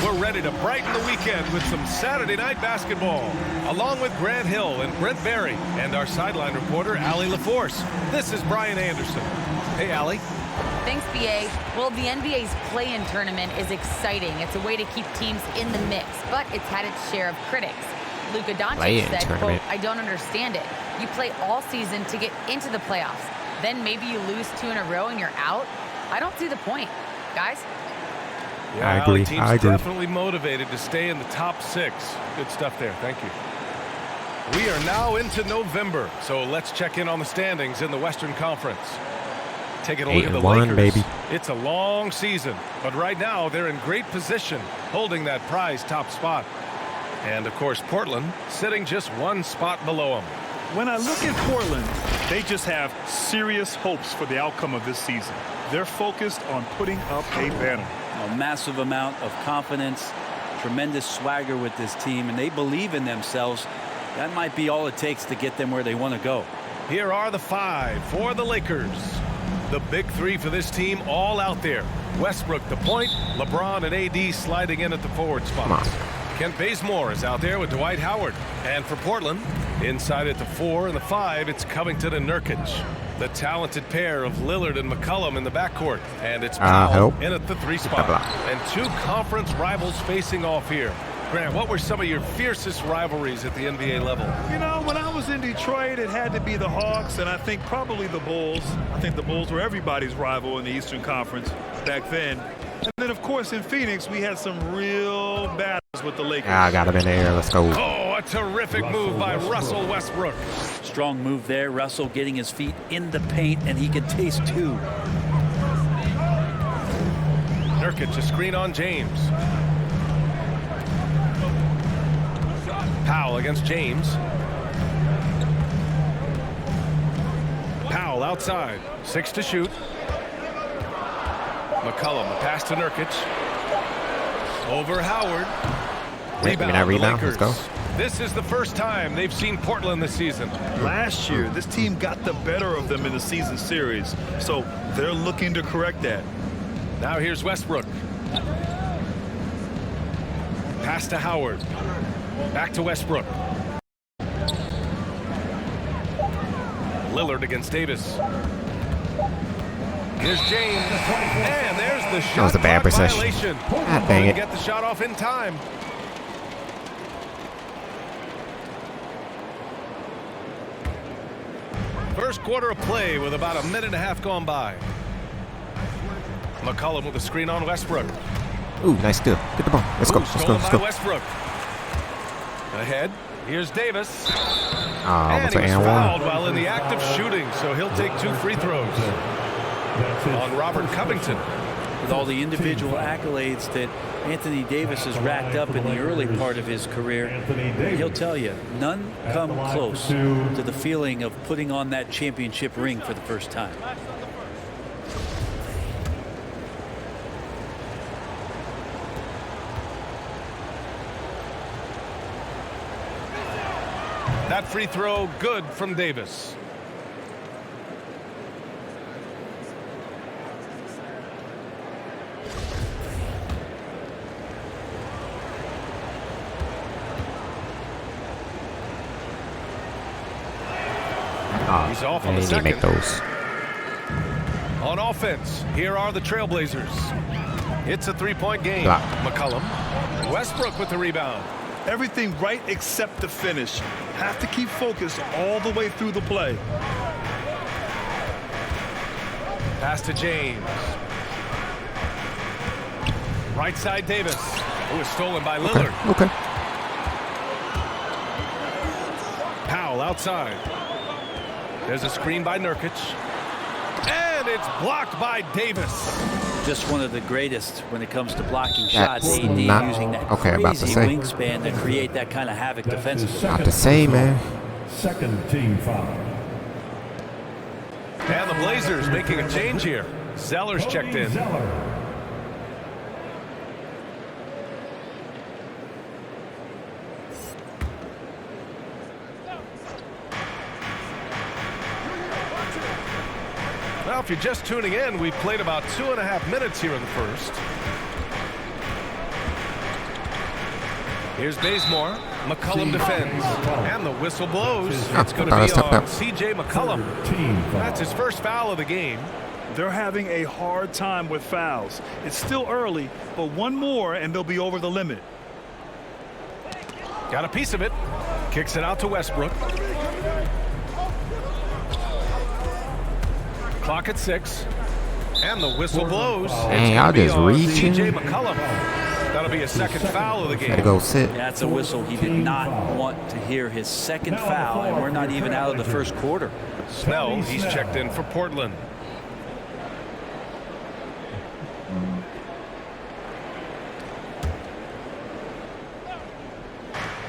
We're ready to brighten the weekend with some Saturday night basketball, along with Grant Hill and Brent Berry and our sideline reporter, Allie LaForce. This is Brian Anderson. Hey, Allie. Thanks, BA. Well, the NBA's play-in tournament is exciting. It's a way to keep teams in the mix, but it's had its share of critics. Luka Doncic said, quote, "I don't understand it. You play all season to get into the playoffs. Then maybe you lose 2 in a row and you're out. I don't see the point. Guys?" Yeah, I agree. Team's definitely motivated to stay in the top 6. Good stuff there. Thank you. We are now into November, so let's check in on the standings in the Western Conference. Taking a look at the Lakers. Baby. It's a long season, but right now they're in great position, holding that prize top spot. And, of course, Portland sitting just 1 spot below them. When I look at Portland, they just have serious hopes for the outcome of this season. They're focused on putting up a banner. A massive amount of confidence, tremendous swagger with this team, and they believe in themselves. That might be all it takes to get them where they want to go. Here are the 5 for the Lakers. The big 3 for this team all out there. Westbrook the point, LeBron and AD sliding in at the forward spots. Kent Bazemore is out there with Dwight Howard. And for Portland, inside at the 4 and the 5, it's Covington and Nurkic. The talented pair of Lillard and McCollum in the backcourt. And it's Powell in at the 3 spot. And 2 conference rivals facing off here. Grant, what were some of your fiercest rivalries at the NBA level? You know, when I was in Detroit, it had to be the Hawks, and I think probably the Bulls. I think the Bulls were everybody's rival in the Eastern Conference back then. And then, of course, in Phoenix, we had some real battles with the Lakers. I got him in there. Let's go. Oh, a terrific move by Russell Westbrook. Strong move there. Russell getting his feet in the paint, and he can taste 2. Nurkic, a screen on James. Powell against James. Powell outside. 6 to shoot. McCollum, a pass to Nurkic. Over Howard. Rebound. Let's go. This is the first time they've seen Portland this season. Last year, this team got the better of them in the season series, so they're looking to correct that. Now here's Westbrook. Pass to Howard. Back to Westbrook. Lillard against Davis. Here's James. And there's the shot. That was a bad possession. Violation. God dang it. Get the shot off in time. First quarter of play with about a minute and a half gone by. McCollum with a screen on Westbrook. Ooh, nice steal. Get the ball. Let's go. Let's go. Westbrook. Ahead. Here's Davis. And he was fouled while in the act of shooting, so he'll take 2 free throws on Robert Covington. With all the individual accolades that Anthony Davis has racked up in the early part of his career, he'll tell you, none come close to the feeling of putting on that championship ring for the first time. That free throw good from Davis. He's off on the second. Make those. On offense, here are the Trailblazers. It's a 3-point game. McCollum. Westbrook with the rebound. Everything right except the finish. Have to keep focused all the way through the play. Pass to James. Right side Davis. It was stolen by Lillard. Okay. Powell outside. There's a screen by Nurkic. And it's blocked by Davis. Just one of the greatest when it comes to blocking shots. That's AD not using that okay. crazy About to say wingspan to create that kind of havoc defensively. About to say, man. Second team foul. And the Blazers making a change here. Zeller's checked in. Now, if you're just tuning in, we've played about 2.5 minutes here in the first. Here's Bazemore. McCollum defends. And the whistle blows. It's going to thought I be stepped on up. C.J. McCollum. That's his first foul of the game. They're having a hard time with fouls. It's still early, but one more and they'll be over the limit. Got a piece of it. Kicks it out to Westbrook. Clock at 6. And the whistle blows. Dang, y'all just reaching. C.J. McCollum. That'll be a second foul of the game. Gotta go sit. That's a whistle. He did not want to hear his second foul, and we're not even out of the first quarter. Snell, he's checked in for Portland.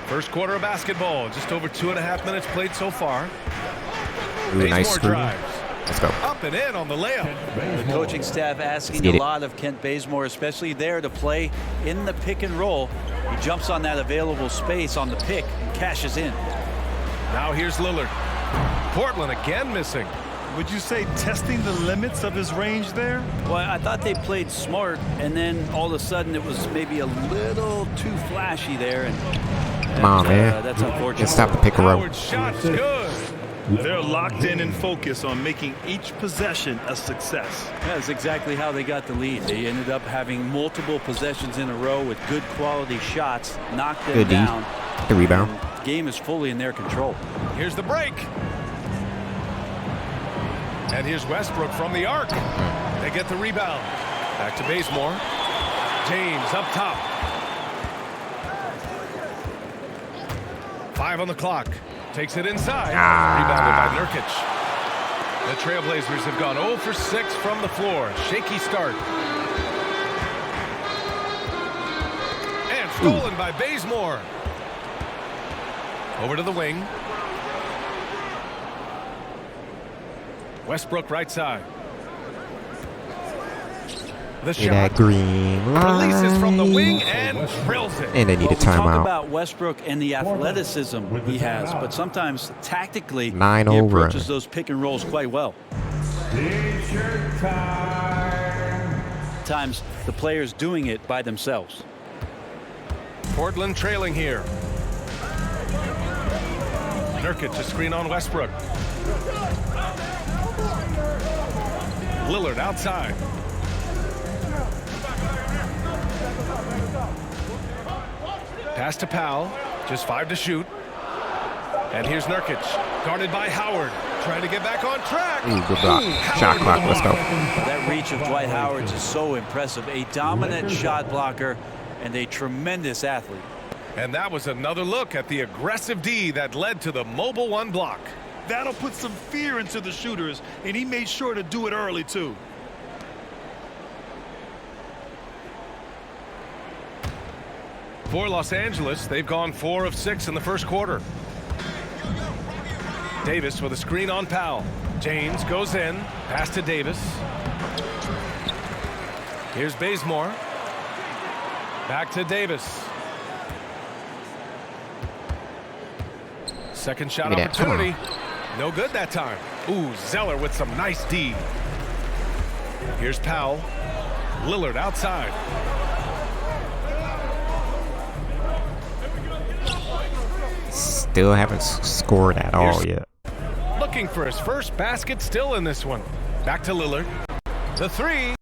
First quarter of basketball. Just over 2.5 minutes played so far. Ooh, nice Bazemore screen. drives. Let's go. Up and in on the layup. The coaching staff asking get a it. lot of Kent Bazemore, especially there to play in the pick and roll. He jumps on that available space on the pick and cashes in. Now here's Lillard. Portland again missing. Would you say testing the limits of his range there? Well, I thought they played smart, and then all of a sudden it was maybe a little too flashy there. And Come on, man. That's unfortunate. Just stop the pick and roll. Howard's shot's good. They're locked in and focused on making each possession a success. That's exactly how they got the lead. They ended up having multiple possessions in a row with good quality shots, knocked them Good D. down. The rebound. The game is fully in their control. Here's the break. And here's Westbrook from the arc. They get the rebound. Back to Bazemore. James up top. 5 on the clock. Takes it inside. Rebounded by Nurkic. The Trailblazers have gone 0 for 6 from the floor. Shaky start. And stolen by Bazemore. Over to the wing. Westbrook right side. The In that shot. green line. Releases from the wing and drills it. And they need a Well, we talk timeout. about Westbrook and the athleticism he has, but sometimes tactically 9-0 he approaches run. those pick and rolls quite well. Times the players doing it by themselves. Portland trailing here. Nurkic a screen on Westbrook. Lillard outside. Pass to Powell. Just 5 to shoot. And here's Nurkic. Guarded by Howard. Trying to get back on track. Ooh, good block. Shot Howard clock. with the Let's go. block. That reach of Dwight Howard is so impressive. A dominant shot blocker and a tremendous athlete. And that was another look at the aggressive D that led to the mobile 1 block. That'll put some fear into the shooters, and he made sure to do it early, too. For Los Angeles, they've gone 4 of 6 in the first quarter. Davis with a screen on Powell. James goes in. Pass to Davis. Here's Bazemore. Back to Davis. Second shot Give me that. Come opportunity. No good that time. Ooh, Zeller with some nice D. Here's Powell. Lillard outside. Still haven't scored at all yet. Looking for his first basket still in this one. Back to Lillard. The 3.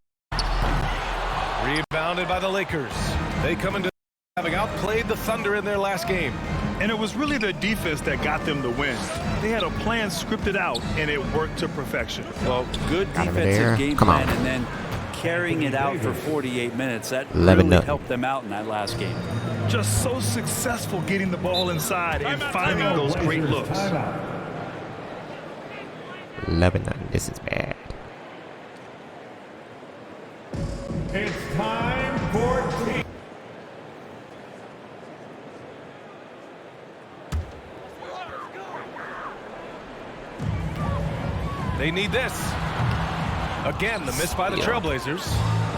Rebounded by the Lakers. They come into having outplayed the Thunder in their last game. And it was really their defense that got them the win. They had a plan scripted out, and it worked to perfection. Well, good Got him there. defensive game Come on. plan and then carrying it out for 48 minutes. That 11-0. really helped them out in that last game. Just so successful getting the ball inside and finding those great looks. 11-0. This is bad. It's time for team. They need this. Again, the miss by the Trailblazers.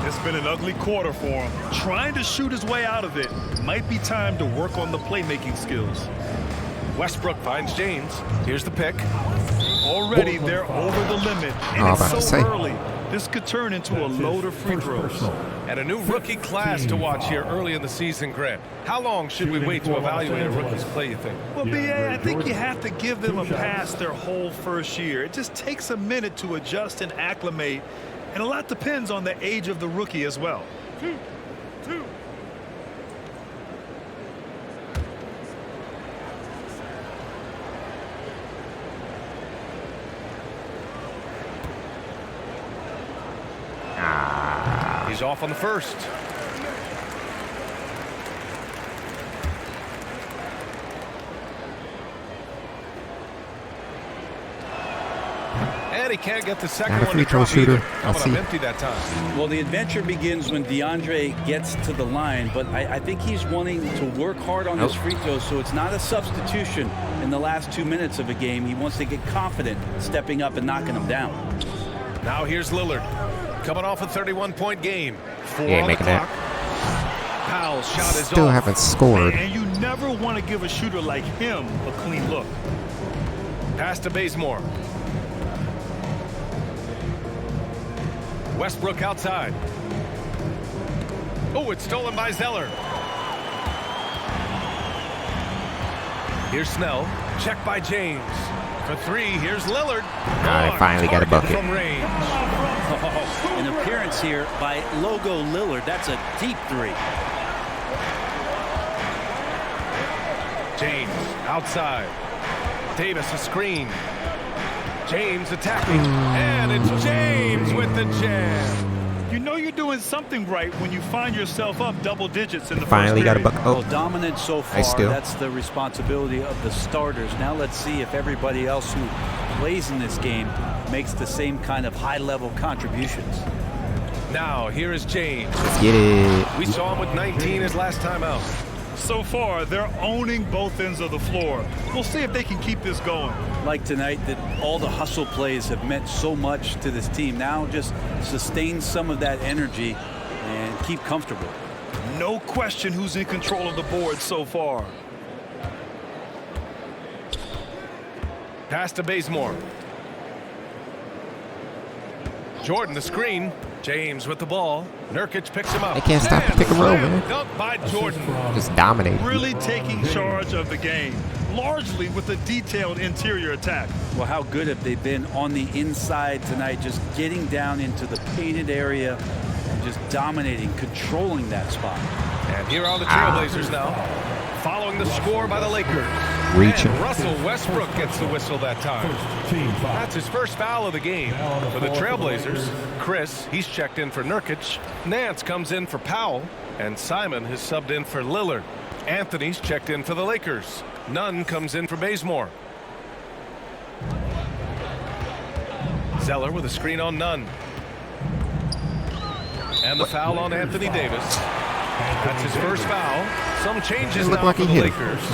It's been an ugly quarter for him. Trying to shoot his way out of it. Might be time to work on the playmaking skills. Westbrook finds James. Here's the pick. Already they're over the limit, and Oh, it's about to so say. early. This could turn into a load of free throws. And a new rookie class to watch here early in the season, Grant. How long should we wait to evaluate a rookie's play, you think? Well, B.A., I think you have to give them a pass their whole first year. It just takes a minute to adjust and acclimate, and a lot depends on the age of the rookie as well. Two. He's off on the first. And he can't get the second Not a one free to throw drop shooter. either. I'll Coming see. up empty that time. Well, the adventure begins when DeAndre gets to the line, but I think he's wanting to work hard on his free throws, so it's not a substitution in the last 2 minutes of a game. He wants to get confident stepping up and knocking them down. Now here's Lillard. Coming off a 31-point game. He ain't making that. Powell's shot is Still off. haven't scored. And you never want to give a shooter like him a clean look. Pass to Bazemore. Westbrook outside. Oh, it's stolen by Zeller. Here's Snell. Check by James. For three, here's Lillard. They finally got a bucket. From range. An appearance here by Logo Lillard. That's a deep three. James outside. Davis a screen. James attacking. And it's James with the jam. You know you're doing something right when you find yourself up double digits in the Finally first got a period. bucket. Well, Oh, dominant so far. Nice steal. That's the responsibility of the starters. Now let's see if everybody else who plays in this game makes the same kind of high-level contributions. Now here is James. let's get it. We saw him with 19 his last time out. So far, they're owning both ends of the floor. We'll see if they can keep this going. Like tonight, that all the hustle plays have meant so much to this team. Now just sustain some of that energy and keep comfortable. No question who's in control of the board so far. Pass to Bazemore. Jordan the screen. James with the ball. Nurkic picks him up. They can't stop the pick and roll, man. Dunk by Jordan. Just dominating. Really taking charge of the game, largely with a detailed interior attack. Well, how good have they been on the inside tonight, just getting down into the painted area and just dominating, controlling that spot. And here are the Trailblazers now, following the score by the Lakers. Reaching. And Russell Westbrook gets the whistle that time. That's his first foul of the game. For the Trailblazers, Chris, he's checked in for Nurkic. Nance comes in for Powell. And Simon has subbed in for Lillard. Anthony's checked in for the Lakers. Nunn comes in for Bazemore. Zeller with a screen on Nunn. And the foul on Anthony Davis. That's his first foul. Some changes Looked now like for he the hit it. Lakers.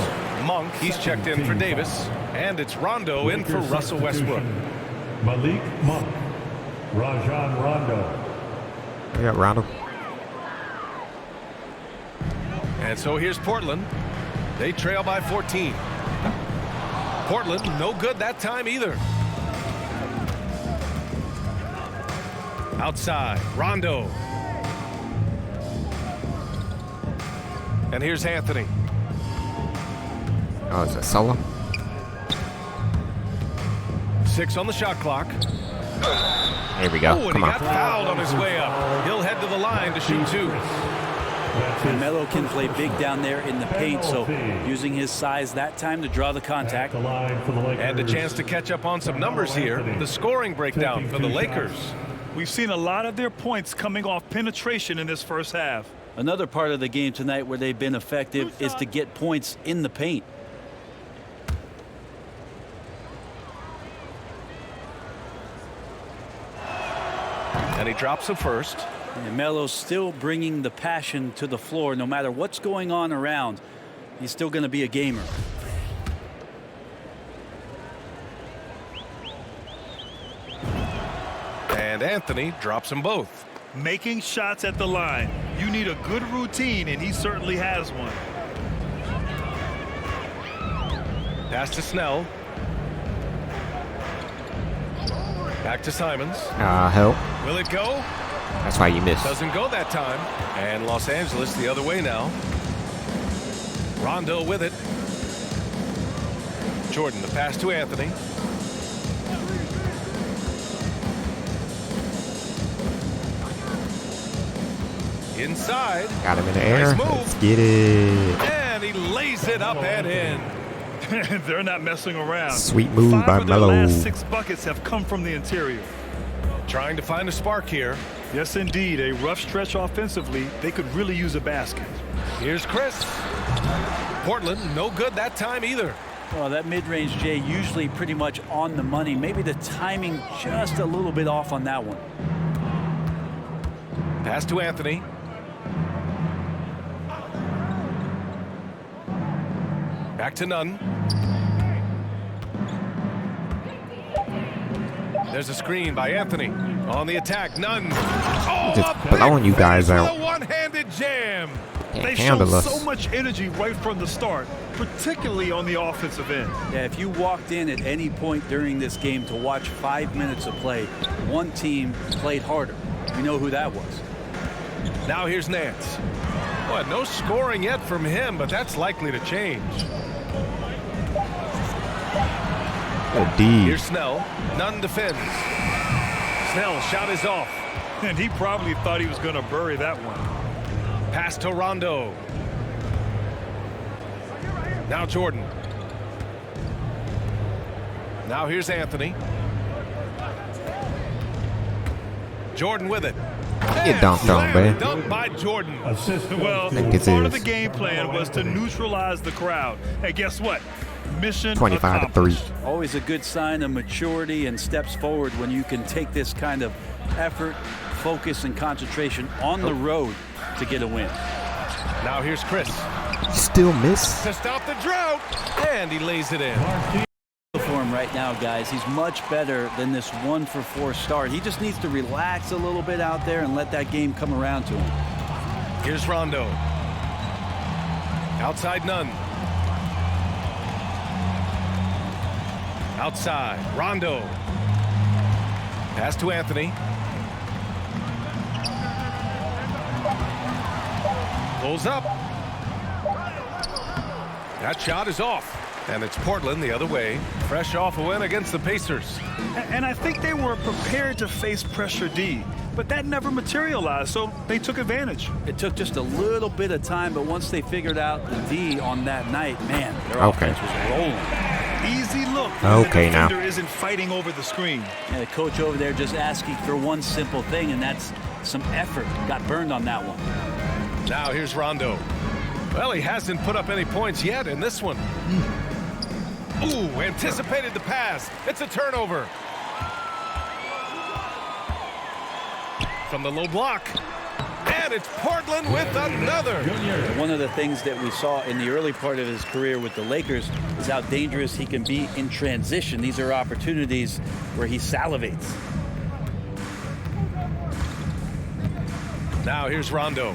Monk, he's checked in for Davis. And it's Rondo in for Russell Westbrook. Malik Monk. Rajon Rondo. We got Rondo. And so here's Portland. They trail by 14. Portland, no good that time either. Outside, Rondo. And here's Anthony. Oh, is it solo? 6 on the shot clock. Here we go. Oh, and Come he on. got fouled on his way up. He'll head to the line to shoot 2. Melo can play big down there in the paint, so using his size that time to draw the contact. The line for the Lakers. And a chance to catch up on some numbers here. The scoring breakdown for the Lakers. We've seen a lot of their points coming off penetration in this first half. Another part of the game tonight where they've been effective is to get points in the paint. And he drops the first. And Melo's still bringing the passion to the floor. No matter what's going on around, he's still going to be a gamer. And Anthony drops them both. Making shots at the line. You need a good routine, and he certainly has one. Pass to Snell. Back to Simons. Help. Will it go? That's why you missed. Doesn't go that time. And Los Angeles the other way now. Rondo with it. Jordan, the pass to Anthony. Inside. Got him in the air. Nice move. Let's get it. And he lays it up and in. They're not messing around. Sweet move by 5 of their Melo. last 6 buckets have come from the interior. Trying to find a spark here. Yes, indeed. A rough stretch offensively. They could really use a basket. Here's Chris. Portland, no good that time either. Well, that mid-range, Jay, usually pretty much on the money. Maybe the timing just a little bit off on that one. Pass to Anthony. Back to Nunn. There's a screen by Anthony. On the attack, Nunn. Oh, Just blowing you guys with out. a one-handed jam. They showed Handle us. so much energy right from the start, particularly on the offensive end. Yeah, if you walked in at any point during this game to watch 5 minutes of play, one team played harder. We know who that was. Now here's Nance. Well, no scoring yet from him, but that's likely to change. Oh, D. Here's Snell. Nunn defends. Snell shot is off. And he probably thought he was going to bury that one. Pass to Rondo. Now Jordan. Now here's Anthony. Jordan with it. Get dunked on, man. Dunked by Jordan. Assist. Well, think it's part of his. the game plan was to neutralize the crowd. Hey, guess what? Mission 25 to 3. accomplished. Always a good sign of maturity and steps forward when you can take this kind of effort, focus, and concentration on the road to get a win. Now here's Chris Still miss. to stop the drought, and he lays it in. For him right now, guys, he's much better than this 1-for-4 start. He just needs to relax a little bit out there and let that game come around to him. Here's Rondo. Outside Nunn. Outside Rondo. Pass to Anthony. Pulls up. That shot is off. And it's Portland the other way. Fresh off a win against the Pacers. And I think they were prepared to face pressure D, but that never materialized, so they took advantage. It took just a little bit of time, but once they figured out the D on that night, man, their Okay. offense was rolling. Easy look. Okay, the now. defender isn't fighting over the screen. And the coach over there just asking for one simple thing, and that's some effort. Got burned on that one. Now here's Rondo. Well, he hasn't put up any points yet in this one. Ooh, anticipated the pass. It's a turnover. From the low block. And it's Portland with another. One of the things that we saw in the early part of his career with the Lakers is how dangerous he can be in transition. These are opportunities where he salivates. Now here's Rondo.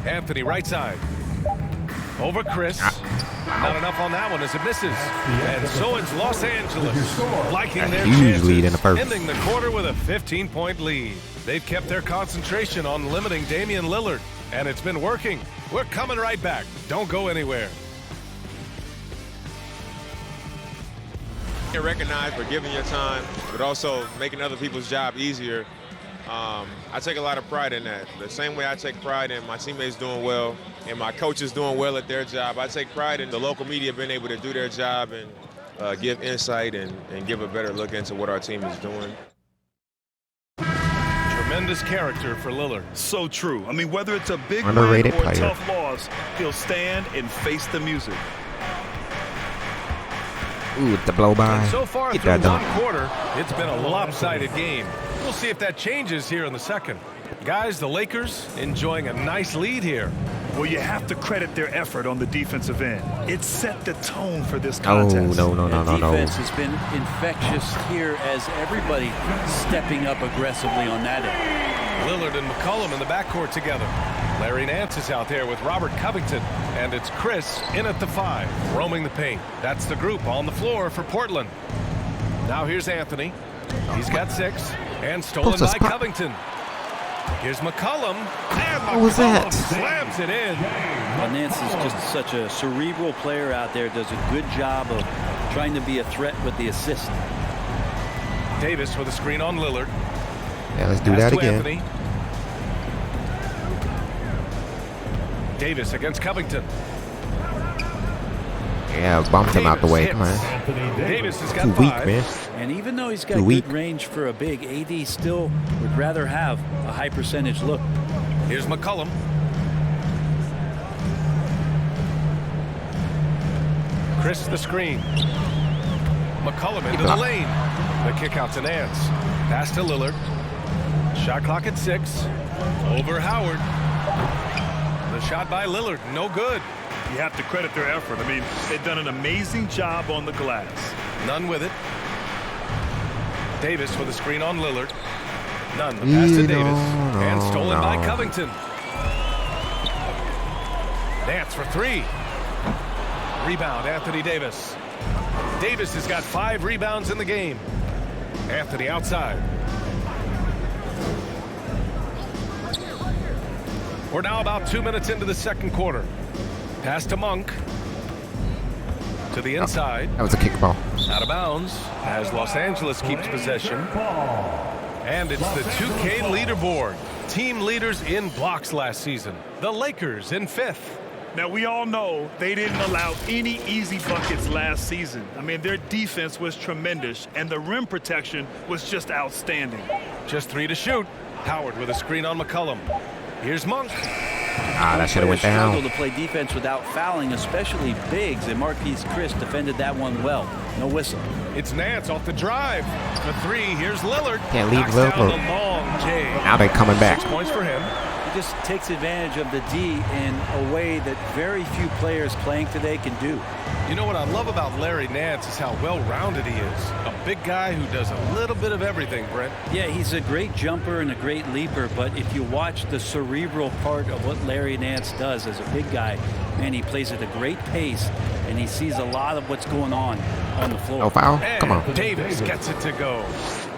Anthony right side. Over Chris. Not enough on that one as it misses. And so it's Los Angeles liking their huge chances, lead in the first. ending the quarter with a 15-point lead. They've kept their concentration on limiting Damian Lillard, and it's been working. We're coming right back. Don't go anywhere. Get recognized for giving your time, but also making other people's job easier. I take a lot of pride in that. The same way I take pride in my teammates doing well and my coaches doing well at their job, I take pride in the local media being able to do their job and give insight and give a better look into what our team is doing. Tremendous character for Lillard. So true. I mean, whether it's a big Underrated win or a player. tough loss, he'll stand and face the music. Ooh, the blow by. And so far Get through that one dunk. quarter, it's been a lopsided game. We'll see if that changes here in the second. Guys, the Lakers enjoying a nice lead here. Well, you have to credit their effort on the defensive end. It set the tone for this Oh, contest. no. Defense has been infectious here as everybody stepping up aggressively on that end. Lillard and McCollum in the backcourt together. Larry Nance is out there with Robert Covington, and it's Chris in at the 5, roaming the paint. That's the group on the floor for Portland. Now here's Anthony. He's got 6 and stolen by Covington. Here's McCollum, and What was that? slams it in. Nance is just such a cerebral player out there. Does a good job of trying to be a threat with the assist. Davis with a screen on Lillard. Yeah, let's do Pass that to again. Anthony. Davis against Covington. Yeah, bumped him out the way. Davis Come on. Davis has got Too 5. weak, man. And even though he's got Too good weak. range for a big, AD still would rather have a high percentage look. Here's McCollum. Chris the screen. McCollum into the lane. The kick out to Nance. Pass to Lillard. Shot clock at 6. Over Howard. The shot by Lillard, no good. You have to credit their effort. I mean, they've done an amazing job on the glass. None with it. Davis with a screen on Lillard. None. The pass to Davis. And stolen by Covington. Nance for 3. Rebound, Anthony Davis. Davis has got 5 rebounds in the game. Anthony outside. We're now about 2 minutes into the second quarter. Pass to Monk. To the inside. That was a kickball. Out of bounds as Los Angeles keeps possession. And it's the 2K leaderboard. Team leaders in blocks last season. The Lakers in 5th. Now, we all know they didn't allow any easy buckets last season. I mean, their defense was tremendous, and the rim protection was just outstanding. Just 3 to shoot. Howard with a screen on McCollum. Here's Monk. That should have went down. Struggle to play defense without fouling, especially bigs, and Marquise Chris defended that one well. No whistle. It's Nance off the drive. The 3. Here's Lillard. Can't leave Knocks down Lillard. the long J. Now they're coming back. 6 points for him. He just takes advantage of the D in a way that very few players playing today can do. You know what I love about Larry Nance is how well-rounded he is. A big guy who does a little bit of everything, Brent. Yeah, he's a great jumper and a great leaper, but if you watch the cerebral part of what Larry Nance does as a big guy, man, he plays at a great pace, and he sees a lot of what's going on the floor. No foul? And Come on. Davis gets it to go.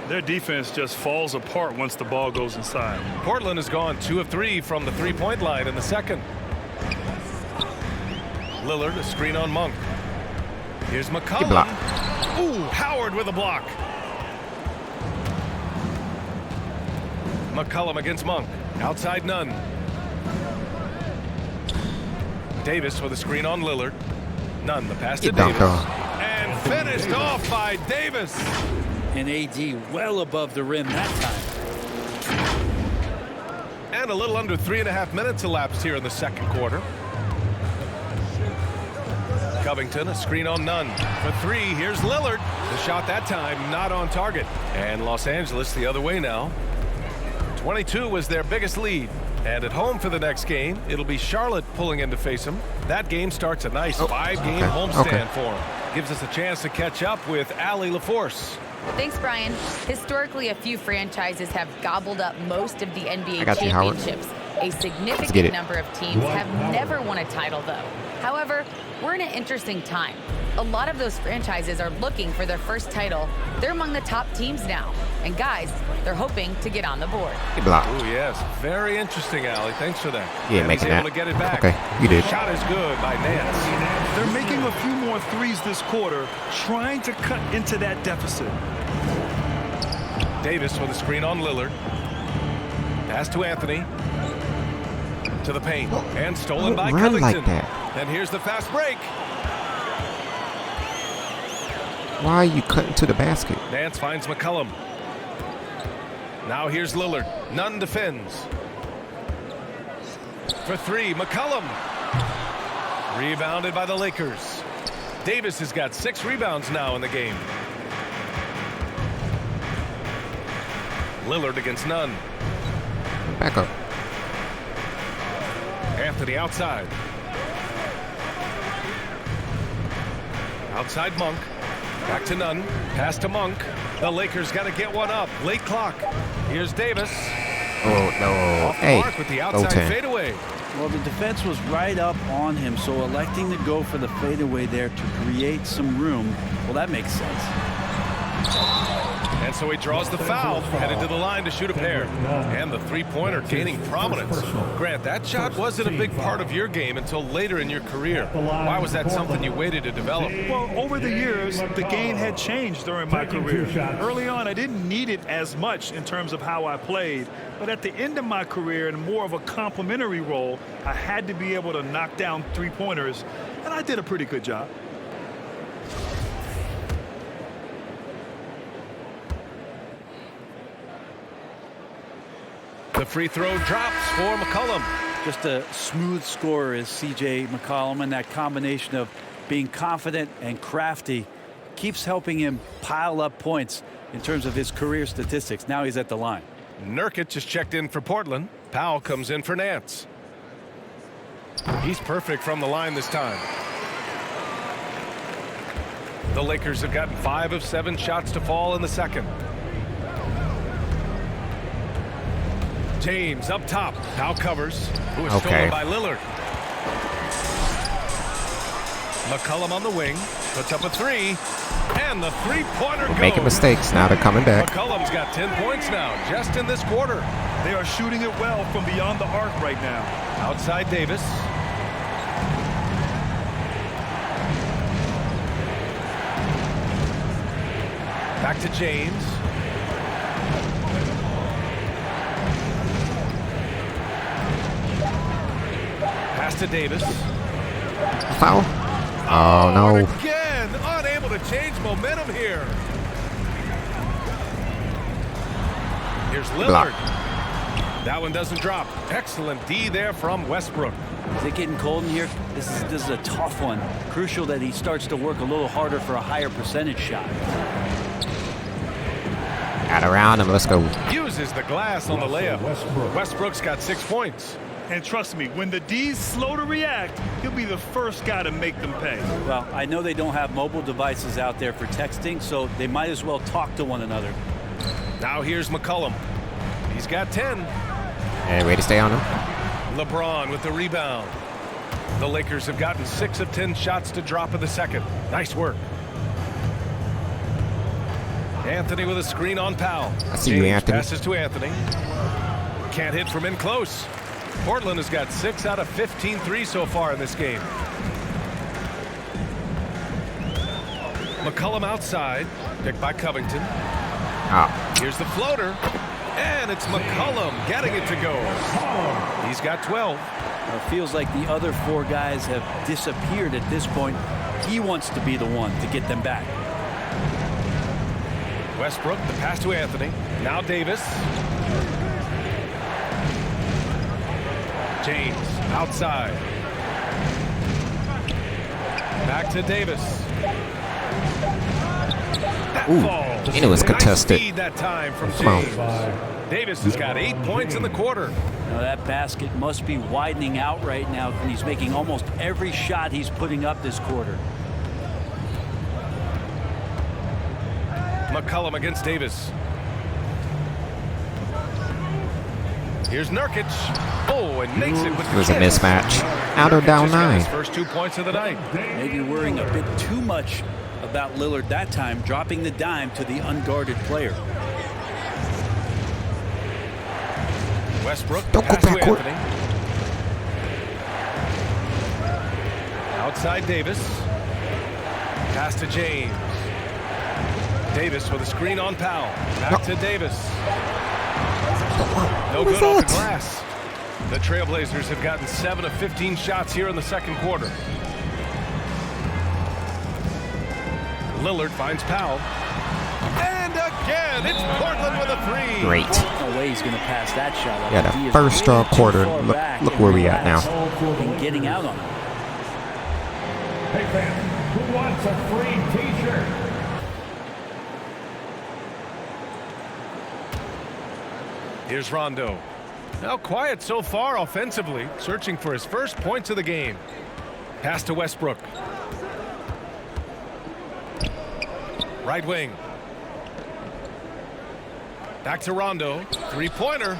Their defense just falls apart once the ball goes inside. Portland has gone 2 of 3 from the 3-point line in the second. Lillard, a screen on Monk. Here's McCollum. Ooh, Howard with a block. McCollum against Monk. Outside none. Davis with a screen on Lillard. None. The pass to Davis. And finished off by Davis. And AD well above the rim that time. And a little under 3.5 minutes elapsed here in the second quarter. Covington, a screen on none. For 3, here's Lillard. The shot that time not on target. And Los Angeles the other way now. 22 was their biggest lead. And at home for the next game, it'll be Charlotte pulling in to face them. That game starts a nice 5-game homestand for them. Gives us a chance to catch up with Allie LaForce. Thanks, Brian. Historically, a few franchises have gobbled up most of the NBA got you, Howard. championships. A significant number of teams have never won a title, though. However, we're in an interesting time. A lot of those franchises are looking for their first title. They're among the top teams now. And guys, they're hoping to get on the board. Oh, yes. Very interesting, Allie. Thanks for that. Yeah, and making he's able that. to get it back. Okay, you did. Shot is good by Nance. They're making a few more threes this quarter, trying to cut into that deficit. Davis with a screen on Lillard. Pass to Anthony. To the paint. And stolen by Run Covington. like that. And here's the fast break. Why are you cutting to the basket? Nance finds McCollum. Now here's Lillard. Nunn defends. For 3, McCollum. Rebounded by the Lakers. Davis has got 6 rebounds now in the game. Lillard against Nunn. Back up. Anthony outside. Outside Monk. Back to Nunn. Pass to Monk. The Lakers got to get one up. Late clock. Here's Davis. Oh, no. Off the Hey. mark with the outside 0-10. fadeaway. Well, the defense was right up on him, so electing to go for the fadeaway there to create some room, well, that makes sense. And so he draws the foul, headed to the line to shoot a pair. And the three-pointer gaining prominence. Grant, that shot wasn't a big part of your game until later in your career. Why was that something you waited to develop? Well, over the years, the game had changed during my career. Early on, I didn't need it as much in terms of how I played. But at the end of my career, in more of a complementary role, I had to be able to knock down three-pointers, and I did a pretty good job. The free throw drops for McCollum. Just a smooth scorer is C.J. McCollum, and that combination of being confident and crafty keeps helping him pile up points in terms of his career statistics. Now he's at the line. Nurkic just checked in for Portland. Powell comes in for Nance. He's perfect from the line this time. The Lakers have gotten 5 of 7 shots to fall in the second. James up top. Now covers. Who is stolen by Lillard. McCollum on the wing. Puts up a three. And the three-pointer goes. Making mistakes. Now they're coming back. McCollum's got 10 points now, just in this quarter. They are shooting it well from beyond the arc right now. Outside Davis. Back to James. Pass to Davis. Foul. Oh, no. Again, unable to change momentum here. Here's Lillard. Block. That one doesn't drop. Excellent D there from Westbrook. Is it getting cold in here? This is a tough one. Crucial that he starts to work a little harder for a higher percentage shot. Got around him. Let's go. Uses the glass on the layup. Westbrook's got 6 points. And trust me, when the D's slow to react, he'll be the first guy to make them pay. Well, I know they don't have mobile devices out there for texting, so they might as well talk to one another. Now here's McCollum. He's got 10. And way to stay on him. LeBron with the rebound. The Lakers have gotten 6 of 10 shots to drop in the second. Nice work. Anthony with a screen on Powell. I see you, Anthony. Passes to Anthony. Can't hit from in close. Portland has got 6 out of 15 threes so far in this game. McCollum outside. Picked by Covington. Here's the floater. And it's McCollum getting it to go. He's got 12. It feels like the other 4 guys have disappeared at this point. He wants to be the one to get them back. Westbrook, the pass to Anthony. Now Davis. James outside. Back to Davis. That falls. And it was contested. Nice speed that time from James. Davis has got 8 points in the quarter. Now that basket must be widening out right now, and he's making almost every shot he's putting up this quarter. McCollum against Davis. Here's Nurkic. Oh, and makes it with It was a mismatch. Outer down 9. His first 2 points of the night. Maybe worrying a bit too much about Lillard that time, dropping the dime to the unguarded player. Westbrook. Don't go backward. Outside Davis. Pass to James. Davis with a screen on Powell. Back to Davis. No good off the glass. The Trailblazers have gotten 7 of 15 shots here in the second quarter. Lillard finds Powell. And again, it's Portland with a 3. Great. No way he's going to pass that shot. Yeah, the first quarter. Look where we at now. And getting out on it. Hey fans, who wants a free t-shirt? Here's Rondo. Now quiet so far offensively, searching for his first points of the game. Pass to Westbrook. Right wing. Back to Rondo. Three-pointer.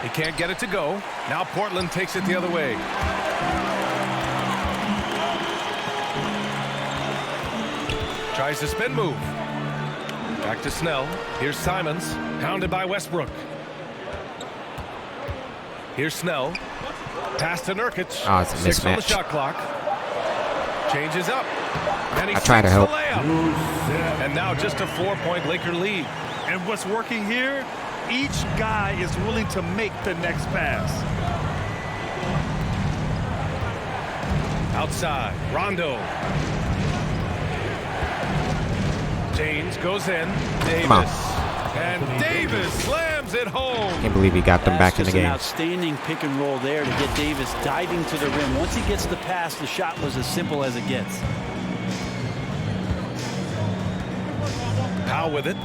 He can't get it to go. Now Portland takes it the other way. Tries the spin move. Back to Snell. Here's Simons, pounded by Westbrook. Here's Snell. Pass to Nurkic. Oh, it's a 6 on the mismatch. shot clock. Changes up. And he I try to sinks help. the layup. And now just a 4-point Laker lead. And what's working here, each guy is willing to make the next pass. Outside, Rondo. James goes in. Davis. And Davis slams it home. Can't believe he got them back in the An game. outstanding pick and roll there to get Davis diving to the rim. Once he gets the pass, the shot was as simple as it gets. Powell with it.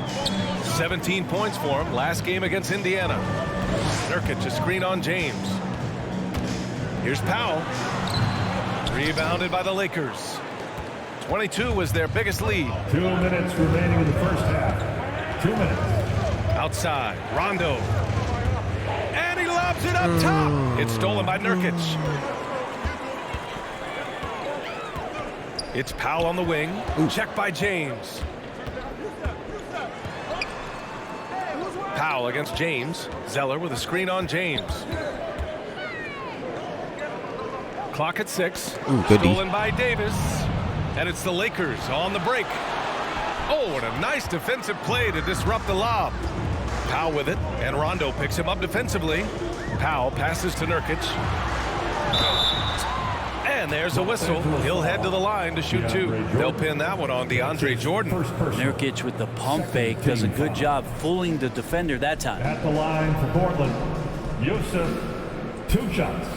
17 points for him last game against Indiana. Nurkic a screen on James. Here's Powell. Rebounded by the Lakers. 22 was their biggest lead. 2 minutes remaining in the first half. 2 minutes. Outside, Rondo. And he lobs it up top. It's stolen by Nurkic. It's Powell on the wing. Checked by James. Powell against James. Zeller with a screen on James. Clock at 6. Stolen by Davis. And it's the Lakers on the break. Oh, and a nice defensive play to disrupt the lob. Powell with it, and Rondo picks him up defensively. Powell passes to Nurkic. And there's a whistle. He'll head to the line to shoot 2. They'll pin that one on DeAndre Jordan. Nurkic with the pump fake does a good job fooling the defender that time. At the line for Portland, Yusuf, 2 shots.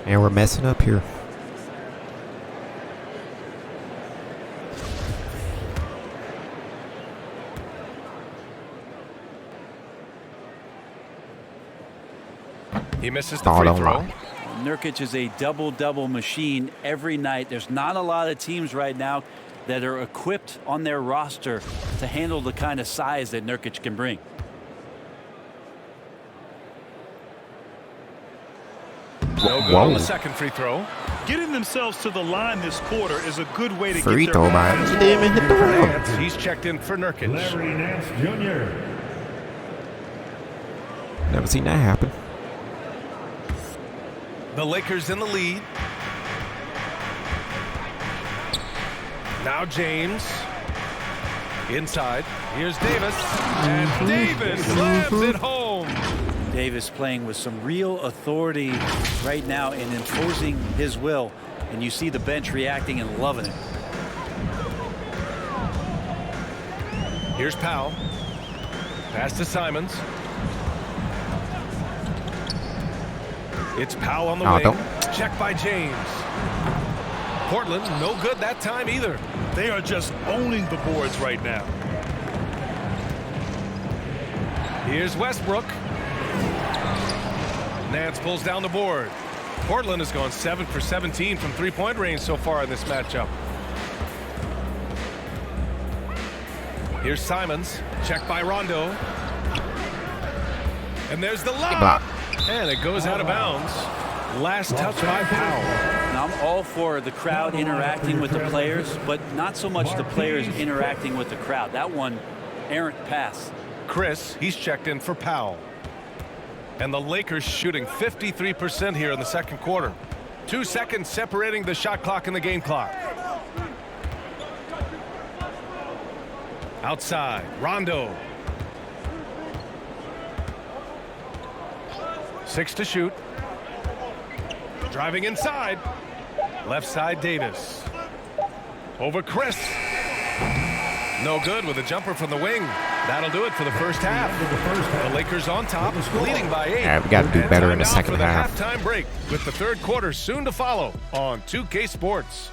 And we're messing up here. He misses the free throw. Nurkic is a double-double machine every night. There's not a lot of teams right now that are equipped on their roster to handle the kind of size that Nurkic can bring. No good on the second free throw. Getting themselves to the line this quarter is a good way to Free get throw their by him. He didn't even hit the rim. Nance, he's checked in for Nurkic. Larry Nance Jr. Never seen that happen. The Lakers in the lead. Now James. Inside. Here's Davis. And Davis slams it home. Davis playing with some real authority right now and imposing his will. And you see the bench reacting and loving it. Here's Powell. Pass to Simons. It's Powell on the wing. Don't. Checked by James. Portland, no good that time either. They are just owning the boards right now. Here's Westbrook. Nance pulls down the board. Portland has gone 7 for 17 from three-point range so far in this matchup. Here's Simons. Checked by Rondo. And there's the lob. And it goes out of bounds. Last touch by Powell. Now, I'm all for the crowd interacting with the players, but not so much the players interacting with the crowd. That one, errant pass. Chris, he's checked in for Powell. And the Lakers shooting 53% here in the second quarter. 2 seconds separating the shot clock and the game clock. Outside, Rondo. 6 to shoot. Driving inside. Left side, Davis. Over Chris. No good with a jumper from the wing. That'll do it for the first half. The Lakers on top, leading by 8. Yeah, we got to do better in the second half. For the halftime break, with the third quarter soon to follow on 2K Sports.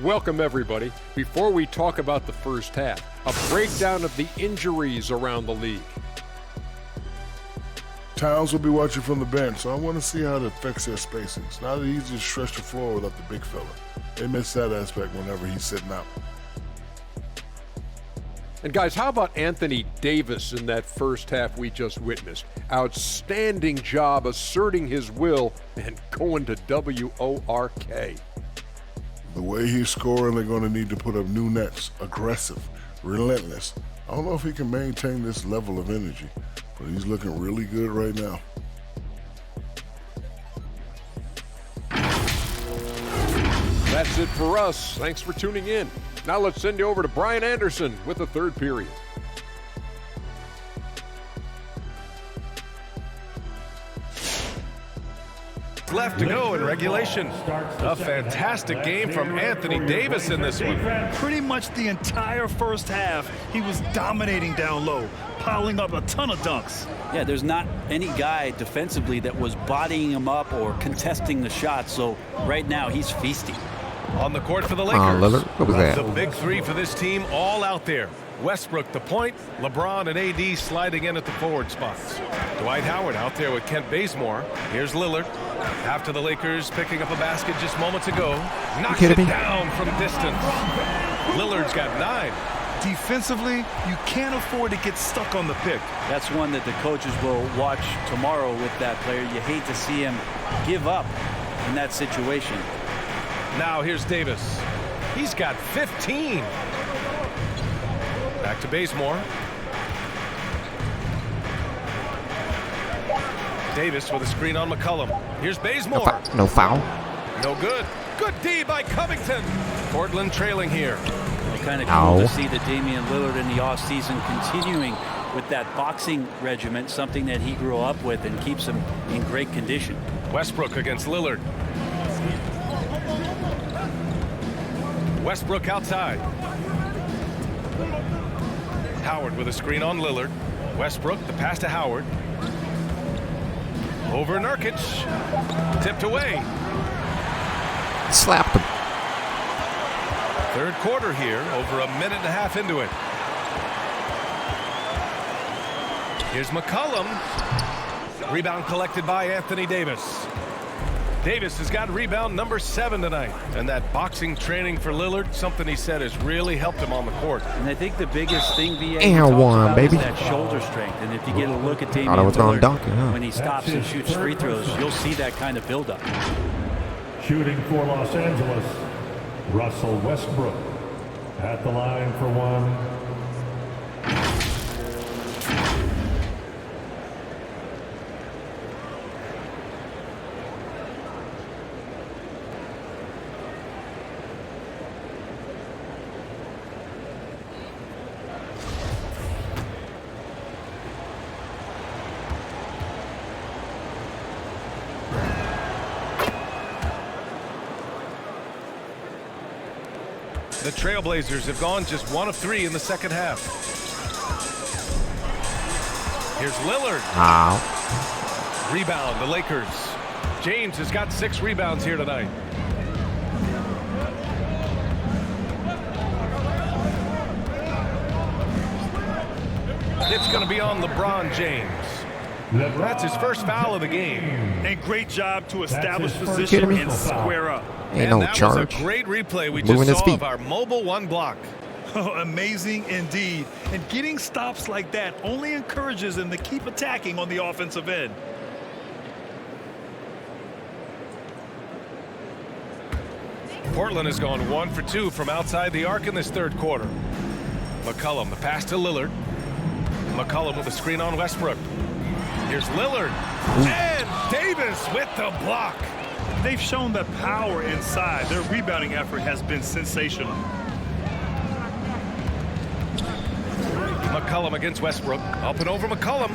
Welcome, everybody. Before we talk about the first half, a breakdown of the injuries around the league. Towns will be watching from the bench, so I want to see how it affects their spacing. It's not easy to stretch the floor without the big fella. They miss that aspect whenever he's sitting out. And guys, how about Anthony Davis in that first half we just witnessed? Outstanding job asserting his will and going to WORK. The way he's scoring, they're going to need to put up new nets. Aggressive, relentless. I don't know if he can maintain this level of energy, but he's looking really good right now. That's it for us. Thanks for tuning in. Now let's send you over to Brian Anderson with the third period. Left to go in regulation. A fantastic game from Anthony Davis in this one. Pretty much the entire first half, he was dominating down low, piling up a ton of dunks. Yeah, there's not any guy defensively that was bodying him up or contesting the shot, so right now he's feasting. On the court for the Lakers. Lillard, what was that? The big three for this team all out there. Westbrook the point, LeBron and AD sliding in at the forward spots. Dwight Howard out there with Kent Bazemore. Here's Lillard. After the Lakers picking up a basket just moments ago. Knocks it down from distance. Lillard's got 9. Defensively, you can't afford to get stuck on the pick. That's one that the coaches will watch tomorrow with that player. You hate to see him give up in that situation. Now here's Davis. He's got 15. Back to Bazemore. Davis with a screen on McCollum. Here's Bazemore. No foul. No good. Good D by Covington. Portland trailing here. Kind of cool to see the Damian Lillard in the offseason continuing with that boxing regiment, something that he grew up with and keeps him in great condition. Westbrook against Lillard. Westbrook outside. Howard with a screen on Lillard. Westbrook, the pass to Howard. Over Nurkic. Tipped away. Slapped him. Third quarter here, over a minute and a half into it. Here's McCollum. Rebound collected by Anthony Davis. Davis has got rebound number 7 tonight. And that boxing training for Lillard, something he said has really helped him on the court. And I think the biggest thing, BA, And one, baby. is that shoulder strength. And if you get a look at Damian Lillard, when he stops and shoots free throws, you'll see that kind of buildup. Shooting for Los Angeles, Russell Westbrook at the line for one. The Trailblazers have gone just 1 of 3 in the second half. Here's Lillard. Rebound, the Lakers. James has got 6 rebounds here tonight. It's going to be on LeBron James. That's his first foul of the game. And great job to establish position and square up. Ain't no that charge. was a great replay we Moving just saw his of our mobile 1 block. Oh, amazing indeed. And getting stops like that only encourages them to keep attacking on the offensive end. Portland has gone 1 for 2 from outside the arc in this third quarter. McCollum, the pass to Lillard. McCollum with a screen on Westbrook. Here's Lillard. And Davis with the block. They've shown the power inside. Their rebounding effort has been sensational. McCollum against Westbrook. Up and over McCollum.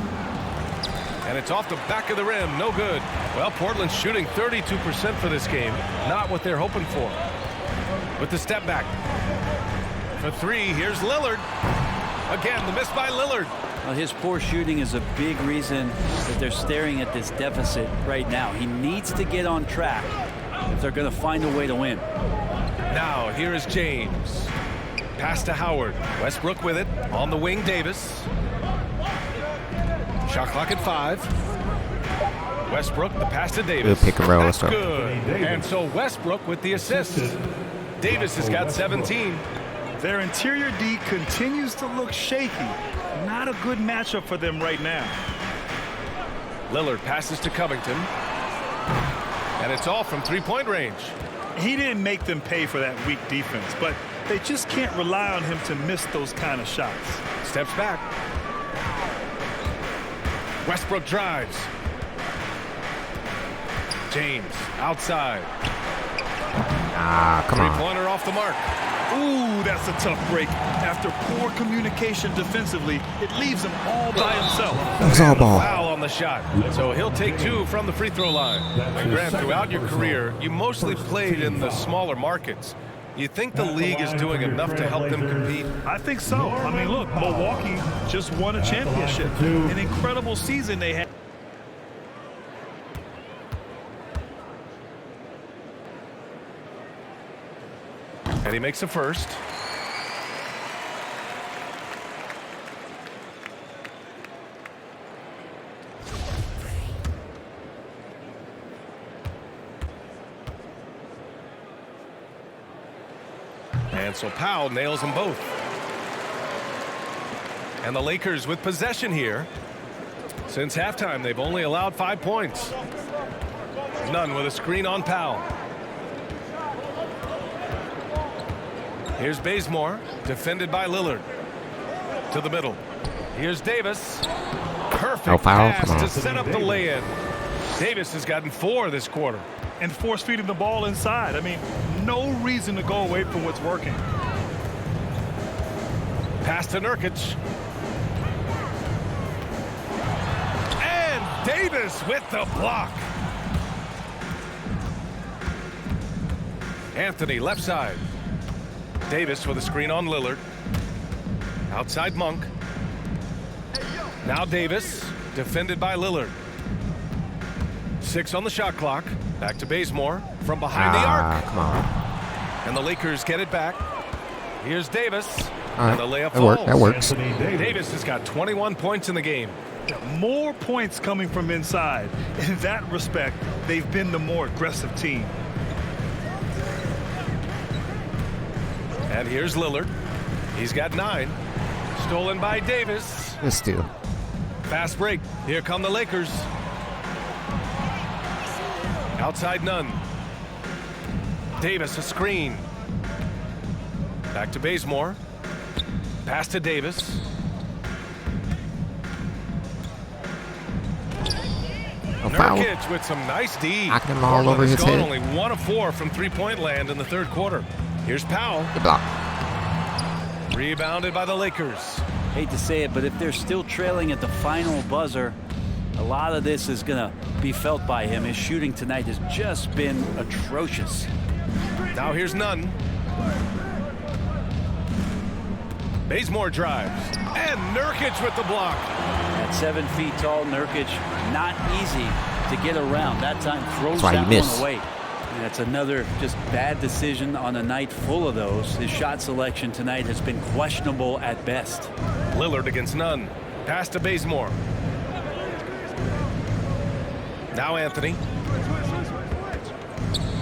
And it's off the back of the rim. No good. Well, Portland's shooting 32% for this game. Not what they're hoping for. With the step back. For 3, here's Lillard. Again, the miss by Lillard. Well, his poor shooting is a big reason that they're staring at this deficit right now. He needs to get on track if they're going to find a way to win. Now, here is James. Pass to Howard. Westbrook with it. On the wing, Davis. Shot clock at 5. Westbrook, the pass to Davis. Good pick and roll. That's good. And so Westbrook with the assist. Davis has got 17. Their interior D continues to look shaky. Not a good matchup for them right now. Lillard passes to Covington. And it's all from three-point range. He didn't make them pay for that weak defense, but they just can't rely on him to miss those kind of shots. Steps back. Westbrook drives. James outside. Come on. Three-pointer off the mark. Ooh, that's a tough break. After poor communication defensively, it leaves him all by himself. Foul on the shot. So he'll take 2 from the free throw line. And Grant, throughout your career, you mostly played in the smaller markets. You think the league is doing enough to help them compete? I think so. I mean, look, Milwaukee just won a championship. An incredible season they had. And he makes a first. And so Powell nails them both. And the Lakers with possession here. Since halftime, they've only allowed 5 points. Nunn with a screen on Powell. Here's Bazemore, defended by Lillard. To the middle. Here's Davis. Perfect pass to set up the lay-in. Davis has gotten 4 this quarter. And force feeding the ball inside. I mean, no reason to go away from what's working. Pass to Nurkic. And Davis with the block. Anthony left side. Davis with a screen on Lillard. Outside Monk. Now Davis, defended by Lillard. 6 on the shot clock. Back to Bazemore from behind the arc. Come on. And the Lakers get it back. Here's Davis. And the layup falls. That works. Davis has got 21 points in the game. More points coming from inside. In that respect, they've been the more aggressive team. And here's Lillard. He's got 9. Stolen by Davis. Good steal. Fast break. Here come the Lakers. Outside Nunn. Davis a screen. Back to Bazemore. Pass to Davis. Nurkic with some nice D. Knocking him all over his head. Only 1 of 4 from three-point land in the third quarter. Here's Powell. Good block. Rebounded by the Lakers. Hate to say it, but if they're still trailing at the final buzzer, a lot of this is going to be felt by him. His shooting tonight has just been atrocious. Now here's Nunn. Bazemore drives. And Nurkic with the block. At 7 feet tall, Nurkic, not easy to get around. That time throws that one away. And that's another just bad decision on a night full of those. His shot selection tonight has been questionable at best. Lillard against Nunn. Pass to Bazemore. Now Anthony.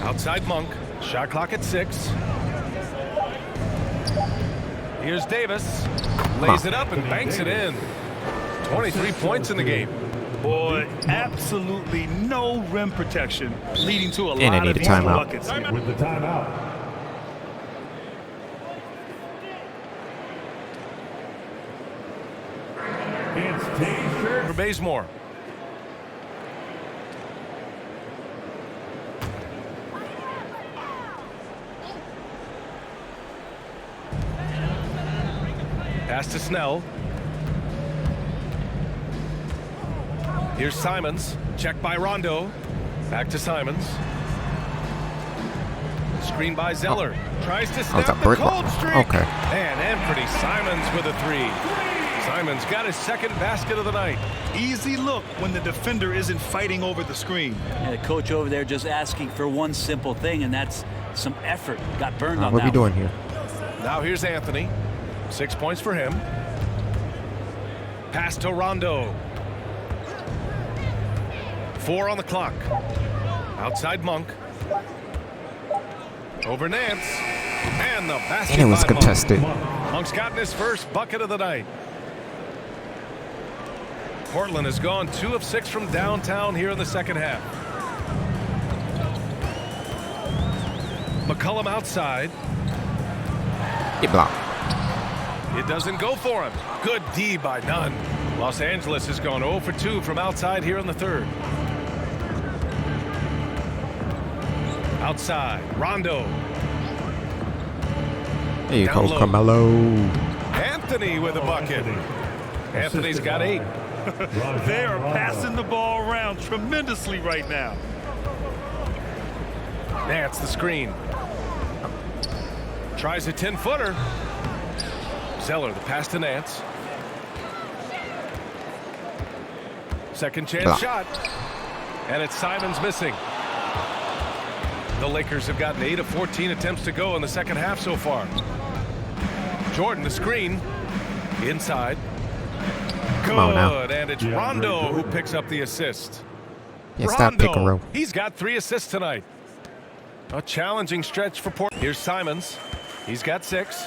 Outside Monk. Shot clock at 6. Here's Davis. Lays it up and banks it in. 23 points in the game. Boy, absolutely no rim protection, leading to a And lot of easy buckets. With the timeout. It's T-shirt For Bazemore. Pass to Snell. Here's Simons. Checked by Rondo. Back to Simons. Screen by Zeller. Tries to snap the cold streak. Okay. And Anthony Simons with a 3. Simons got his second basket of the night. Easy look when the defender isn't fighting over the screen. And the coach over there just asking for one simple thing, and that's some effort. Got burned on that. What are we doing here? Now here's Anthony. 6 points for him. Pass to Rondo. 4 on the clock. Outside Monk. Over Nance. And the basket. And it was by Monk. contested. Monk's gotten his first bucket of the night. Portland has gone 2 of 6 from downtown here in the second half. McCollum outside. Get blocked. It doesn't go for him. Good D by Nunn. Los Angeles has gone 0 for 2 from outside here in the third. Outside, Rondo. There you Down go, low. Carmelo. Anthony with a bucket. Anthony's got 8. They are passing the ball around tremendously right now. Nance the screen. Tries a 10-footer. Zeller the pass to Nance. Second chance Block. shot. And it's Simons missing. The Lakers have gotten 8 of 14 attempts to go in the second half so far. Jordan the screen. Inside. Come on now. Good. And it's Rondo who picks up the assist. Yeah, stop pick and roll. He's got 3 assists tonight. A challenging stretch for Portland. Here's Simons. He's got 6.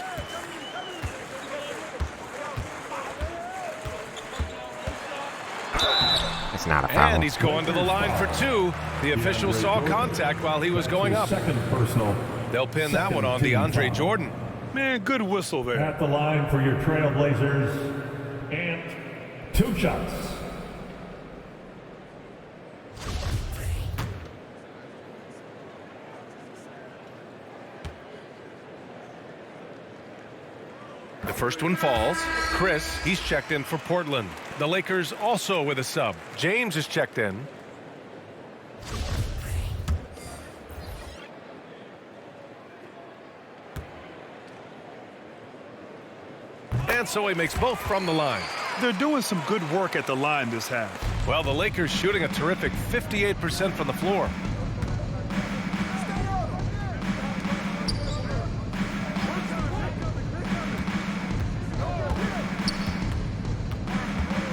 It's not a foul. And he's going to the line for 2. The official saw contact while he was going up. Second personal. They'll pin that one on DeAndre Jordan. Man, good whistle there. At the line for your Trailblazers. And 2 shots. The first one falls. Chris, he's checked in for Portland. The Lakers also with a sub. James is checked in. And so he makes both from the line. They're doing some good work at the line this half. Well, the Lakers shooting a terrific 58% from the floor.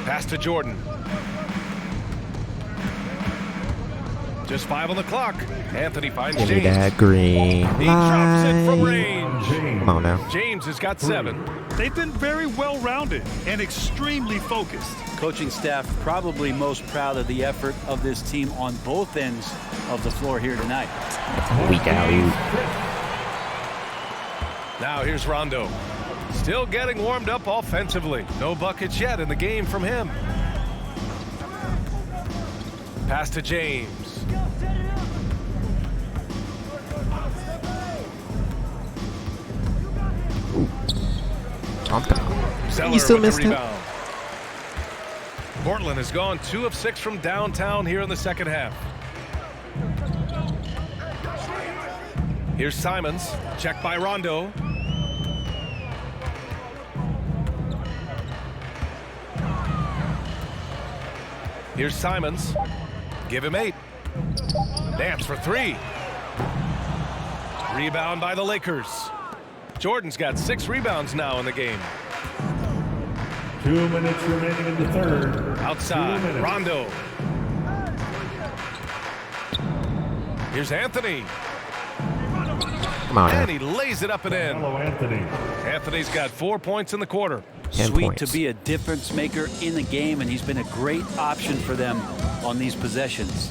Pass to Jordan. Just 5 on the clock. Anthony finds Give me James. that green He drops it from light. range. Come on now. James has got 7. They've been very well-rounded and extremely focused. Coaching staff probably most proud of the effort of this team on both ends of the floor here tonight. Weak alley. Now here's Rondo. Still getting warmed up offensively. No buckets yet in the game from him. Pass to James. Zeller You still with the missed it. rebound. Portland has gone 2 of 6 from downtown here in the second half. Here's Simons. Checked by Rondo. Here's Simons. Give him 8. Nance for 3. Rebound by the Lakers. Jordan's got 6 rebounds now in the game. 2 minutes remaining in the third. Outside, 2 minutes. Rondo. Here's Anthony. Come on And now. he lays it up and in. Hello, Anthony. Anthony's got 4 points in the quarter. 10 Sweet points. to be a difference maker in the game, and he's been a great option for them on these possessions.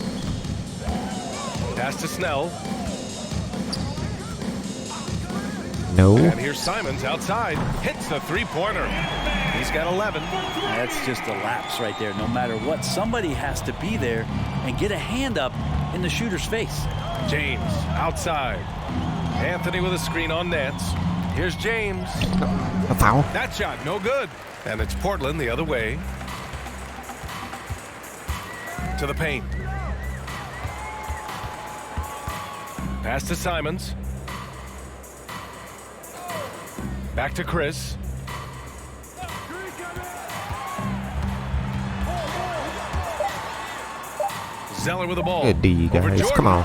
Pass to Snell. No. And here's Simons outside. Hits the 3-pointer. He's got 11. That's just a lapse right there. No matter what, somebody has to be there and get a hand up in the shooter's face. James outside. Anthony with a screen on Nance. Here's James. A foul. That shot no good. And it's Portland the other way. To the paint. Pass to Simons. Back to Chris. Zeller with the ball. Good D, Over guys. Jordan. Come on.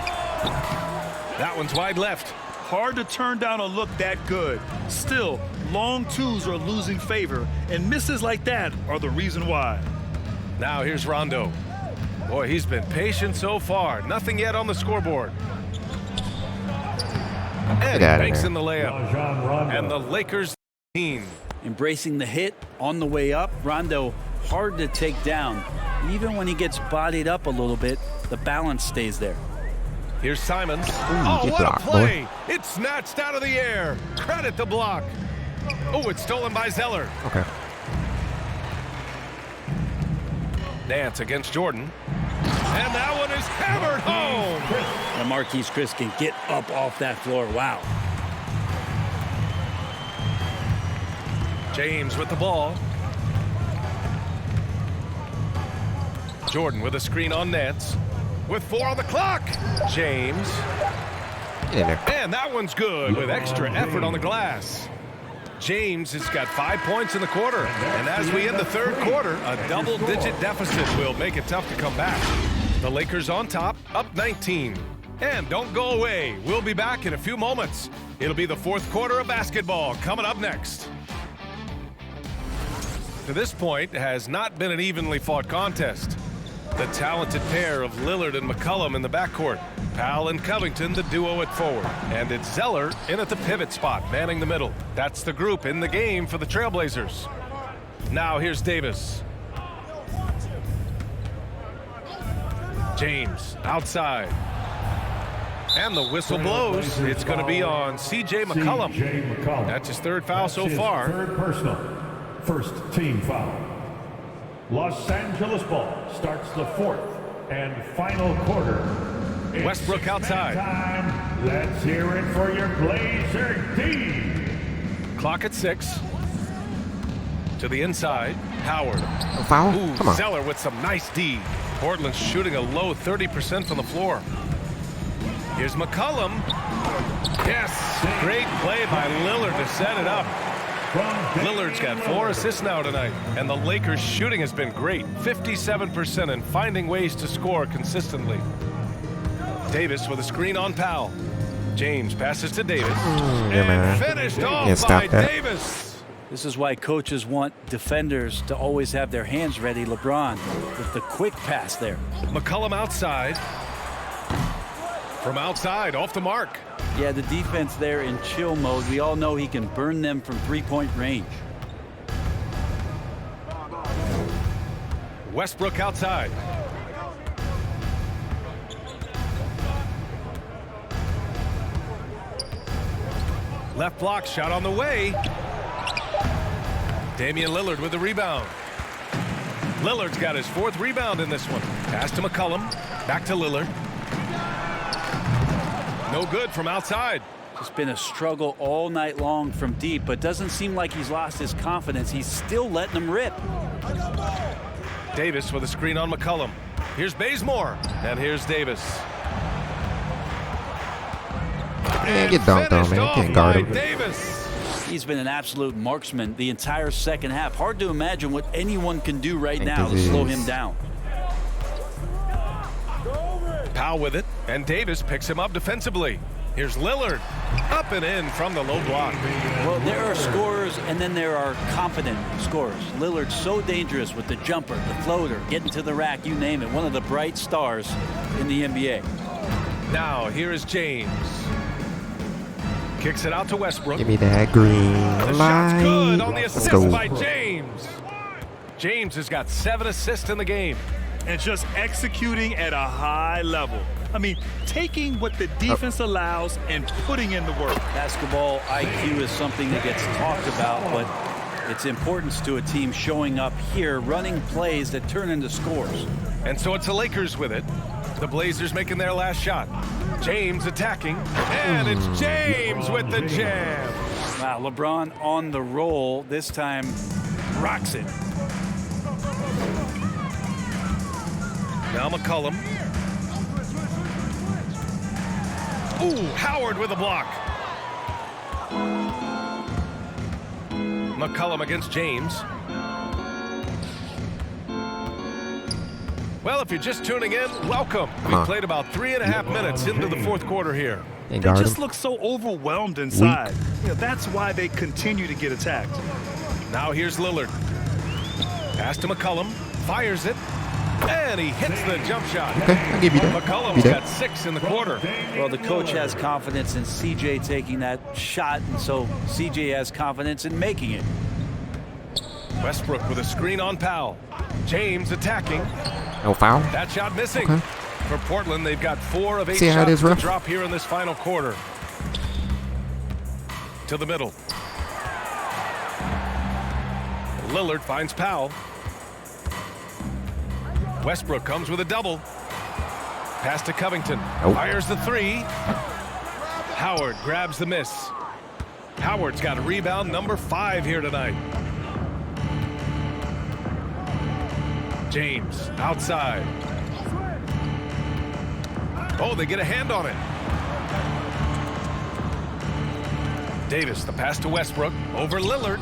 That one's wide left. Hard to turn down a look that good. Still, long twos are losing favor, and misses like that are the reason why. Now here's Rondo. Boy, he's been patient so far. Nothing yet on the scoreboard. And Get out of banks there. in the layup. Rajon Rondo. And the Lakers team. Embracing the hit on the way up. Rondo hard to take down. Even when he gets bodied up a little bit, the balance stays there. Here's Simons. Ooh, good What block, a play. It's snatched out of the air. Credit the block. Oh, it's stolen by Zeller. Okay. Nance against Jordan. And that one is hammered home. And Marquise Chris can get up off that floor. Wow. James with the ball. Jordan with a screen on Nance. With 4 on the clock. James. Get in there. And that one's good with extra effort on the glass. James has got 5 points in the quarter. And as we end the third quarter, a double-digit deficit will make it tough to come back. The Lakers on top, up 19. And don't go away. We'll be back in a few moments. It'll be the fourth quarter of basketball coming up next. To this point, it has not been an evenly fought contest. The talented pair of Lillard and McCollum in the backcourt. Powell and Covington, the duo at forward. And it's Zeller in at the pivot spot, manning the middle. That's the group in the game for the Trailblazers. Now here's Davis. James outside. And the whistle blows. It's going to be on C.J. McCollum. C.J. McCollum. That's his third foul That's so his far. Third personal. First team foul. Los Angeles ball starts the fourth and final quarter. It's Westbrook outside. Time. Let's hear it for your Blazer D. Clock at 6. To the inside. Howard. No foul? Ooh, Come on. Zeller with some nice D. Portland's shooting a low 30% from the floor. Here's McCollum. Yes, great play by Lillard to set it up. Lillard's got 4 assists now tonight, and the Lakers' shooting has been great. 57% and finding ways to score consistently. Davis with a screen on Powell. James passes to Davis. Yeah, man. And finished off Can't stop by that. Davis. This is why coaches want defenders to always have their hands ready. LeBron with the quick pass there. McCollum outside. From outside, off the mark. Yeah, the defense there in chill mode. We all know he can burn them from three-point range. Westbrook outside. Left block shot on the way. Damian Lillard with the rebound. Lillard's got his 4th rebound in this one. Pass to McCollum. Back to Lillard. No good from outside. It's been a struggle all night long from deep, but doesn't seem like he's lost his confidence. He's still letting them rip. Davis with a screen on McCollum. Here's Bazemore. And here's Davis. Man, get dunked on, man. You can't guard him. Davis. He's been an absolute marksman the entire second half. Hard to imagine what anyone can do right now to slow him down. Powell with it, and Davis picks him up defensively. Here's Lillard, up and in from the low block. Well, there are scorers, and then there are confident scorers. Lillard's so dangerous with the jumper, the floater, getting to the rack, you name it. One of the bright stars in the NBA. Now, here is James. Kicks it out to Westbrook. Give me that green The light. shot's good on the Let's assist go. by James. James has got 7 assists in the game. And just executing at a high level. I mean, taking what the defense allows and putting in the work. Basketball IQ is something that gets talked about, but its importance to a team showing up here, running plays that turn into scores. And so it's the Lakers with it. The Blazers making their last shot. James attacking, and it's James with the jam. Wow, LeBron on the roll, this time rocks it. Now McCollum. Ooh, Howard with a block. McCollum against James. Well, if you're just tuning in, welcome. We played about 3.5 minutes into the fourth quarter here. They just look so overwhelmed inside. You know, that's why they continue to get attacked. Now here's Lillard. Pass to McCollum. Fires it. And he hits the jump shot. Okay, I'll give you that. McCollum's got 6 in the quarter. Well, the coach has confidence in CJ taking that shot, and so CJ has confidence in making it. Westbrook with a screen on Powell. James attacking. No foul. That shot missing. Okay. For Portland, they've got 4 of 8 See how it shots is, to ref? drop here in this final quarter. To the middle. Lillard finds Powell. Westbrook comes with a double. Pass to Covington. Nope. Fires the 3. Howard grabs the miss. Howard's got a rebound number 5 here tonight. James outside. Oh, they get a hand on it. Davis, the pass to Westbrook over Lillard.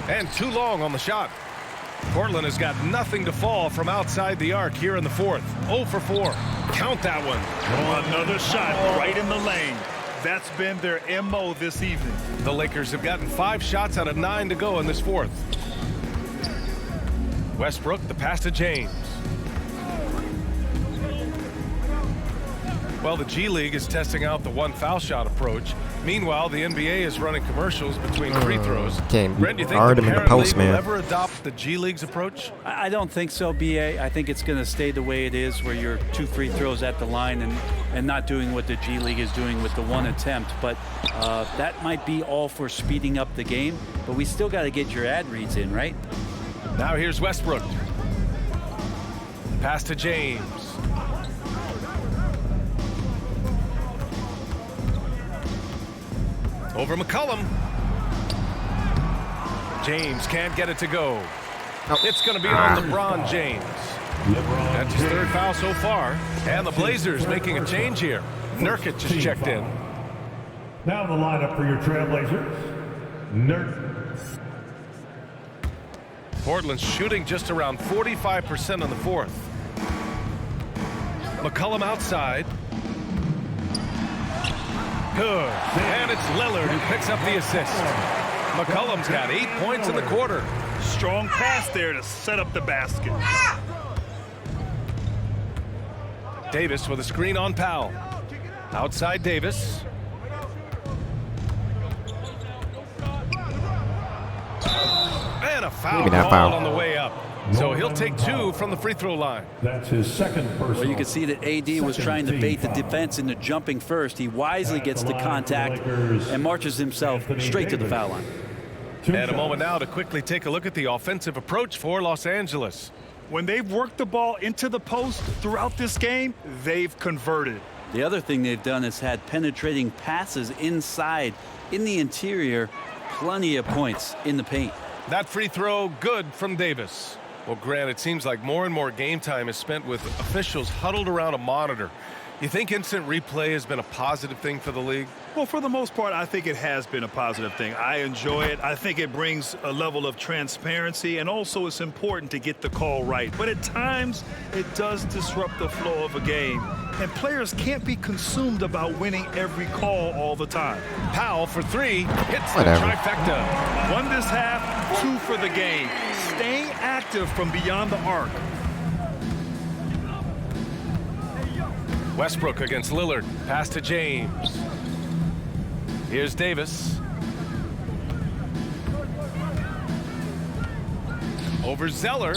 And too long on the shot. Portland has got nothing to fall from outside the arc here in the 4th. 0 for 4. Count that one. Another shot right in the lane. That's been their MO this evening. The Lakers have gotten 5 shots out of 9 to go in this 4th. Westbrook, the pass to James. Well, the G League is testing out the 1 foul shot approach. Meanwhile, the NBA is running commercials between free throws. Brent, do you think the parent league will ever adopt the G League's approach? I don't think so, BA. I think it's going to stay the way it is, where you're 2 free throws at the line and not doing what the G League is doing with the 1 attempt. But that might be all for speeding up the game. But we still got to get your ad reads in, right? Now here's Westbrook. Pass to James. Over McCollum. James can't get it to go. It's going to be on LeBron James. That's his 3rd foul so far. And the Blazers making a change here. Nurkic just checked in. Now the lineup for your Trailblazers. Nurkic. Portland's shooting just around 45% in the 4th. McCollum outside. Good. And it's Lillard who picks up the assist. McCollum's got 8 points in the quarter. Strong pass there to set up the basket. Davis with a screen on Powell. Outside Davis. And a foul call on the way up. So he'll take 2 from the free throw line. That's his 2nd personal. Well, you can see that AD was trying to bait the defense into jumping first. He wisely gets the contact and marches himself straight to the foul line. And a moment now to quickly take a look at the offensive approach for Los Angeles. When they've worked the ball into the post throughout this game, they've converted. The other thing they've done is had penetrating passes inside, in the interior, plenty of points in the paint. That free throw good from Davis. Well, Grant, it seems like more and more game time is spent with officials huddled around a monitor. You think instant replay has been a positive thing for the league? Well, for the most part, I think it has been a positive thing. I enjoy it. I think it brings a level of transparency, and also it's important to get the call right. But at times, it does disrupt the flow of a game, and players can't be consumed about winning every call all the time. Powell for 3, hits the trifecta. 1 this half, 2 for the game. Staying active from beyond the arc. Westbrook against Lillard. Pass to James. Here's Davis. Over Zeller.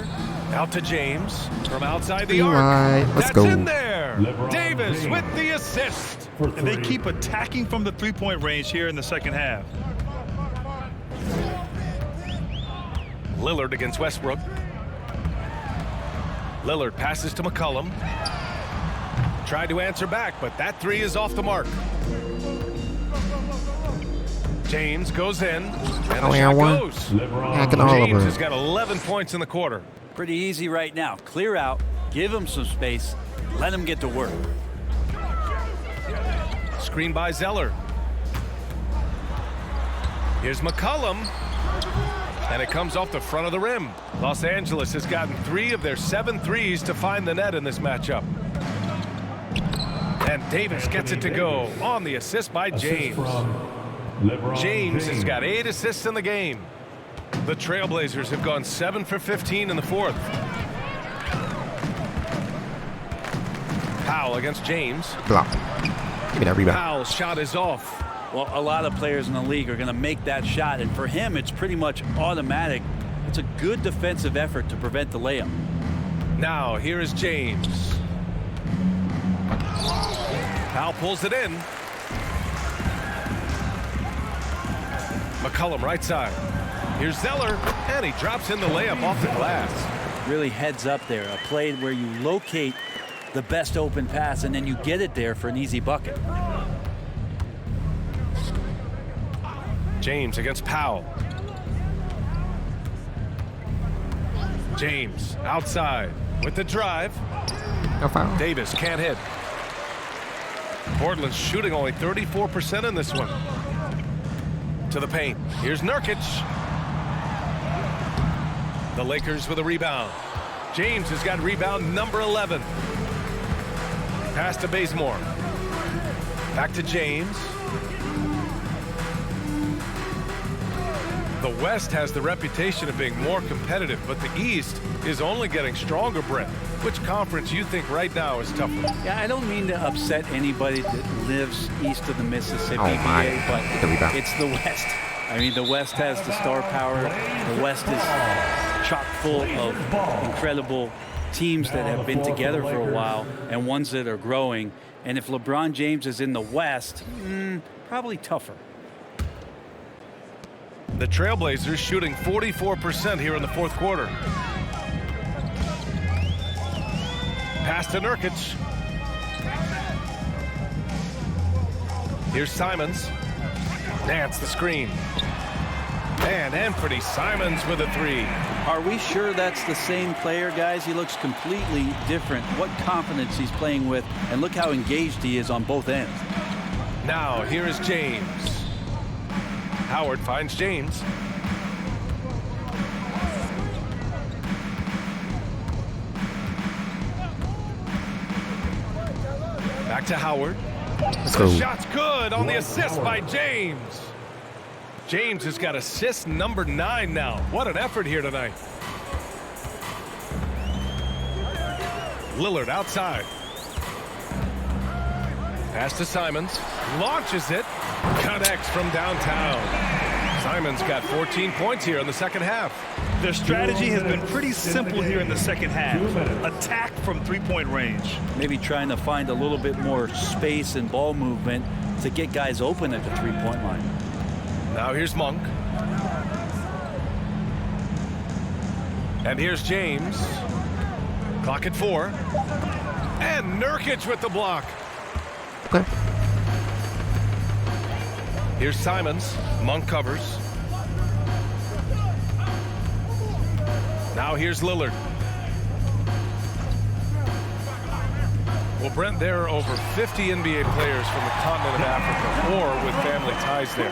Out to James. From outside the arc. Let's That's go. in there. Davis with the assist. And they keep attacking from the 3-point range here in the 2nd half. Lillard against Westbrook. Lillard passes to McCollum. Tried to answer back, but that 3 is off the mark. James goes in, and the shot goes. James has got 11 points in the quarter. Pretty easy right now. Clear out, give him some space, let him get to work. Screen by Zeller. Here's McCollum. And it comes off the front of the rim. Los Angeles has gotten 3 of their 7 threes to find the net in this matchup. And Davis gets it to go on the assist by James. James has got 8 assists in the game. The Trailblazers have gone 7 for 15 in the 4th. Powell against James. Block. Give me that rebound. Powell's shot is off. Well, a lot of players in the league are going to make that shot, and for him, it's pretty much automatic. It's a good defensive effort to prevent the layup. Now, here is James. Powell pulls it in. McCollum right side. Here's Zeller, and he drops in the layup off the glass. Really heads up there, a play where you locate the best open pass, and then you get it there for an easy bucket. James against Powell. James outside with the drive. No foul. Davis can't hit. Portland's shooting only 34% in this one. To the paint. Here's Nurkic. The Lakers with a rebound. James has got rebound number 11. Pass to Bazemore. Back to James. The West has the reputation of being more competitive, but the East is only getting stronger, Brett. Which conference you think right now is tougher? Yeah, I don't mean to upset anybody that lives east of the Mississippi, my. but it's the West. I mean, the West has the star power. The West is chock full of incredible teams that have been together for a while and ones that are growing. And if LeBron James is in the West, probably tougher. The Trailblazers shooting 44% here in the fourth quarter. Pass to Nurkic. Here's Simons. Nance the screen. And Anthony Simons with a three. Are we sure that's the same player, guys? He looks completely different. What confidence he's playing with, and look how engaged he is on both ends. Now, here is James. Howard finds James. Back to Howard. The shot's good on the assist by James. James has got assist number 9 now. What an effort here tonight. Lillard outside. Pass to Simons. Launches it. Connects from downtown. Simons got 14 points here in the second half. Their strategy has been pretty simple here in the second half. Attack from three-point range. Maybe trying to find a little bit more space and ball movement to get guys open at the three-point line. Now here's Monk. And here's James. Clock at 4. And Nurkic with the block. Okay. Here's Simons. Monk covers. Now here's Lillard. Well, Brent, there are over 50 NBA players from the continent of Africa or with family ties there.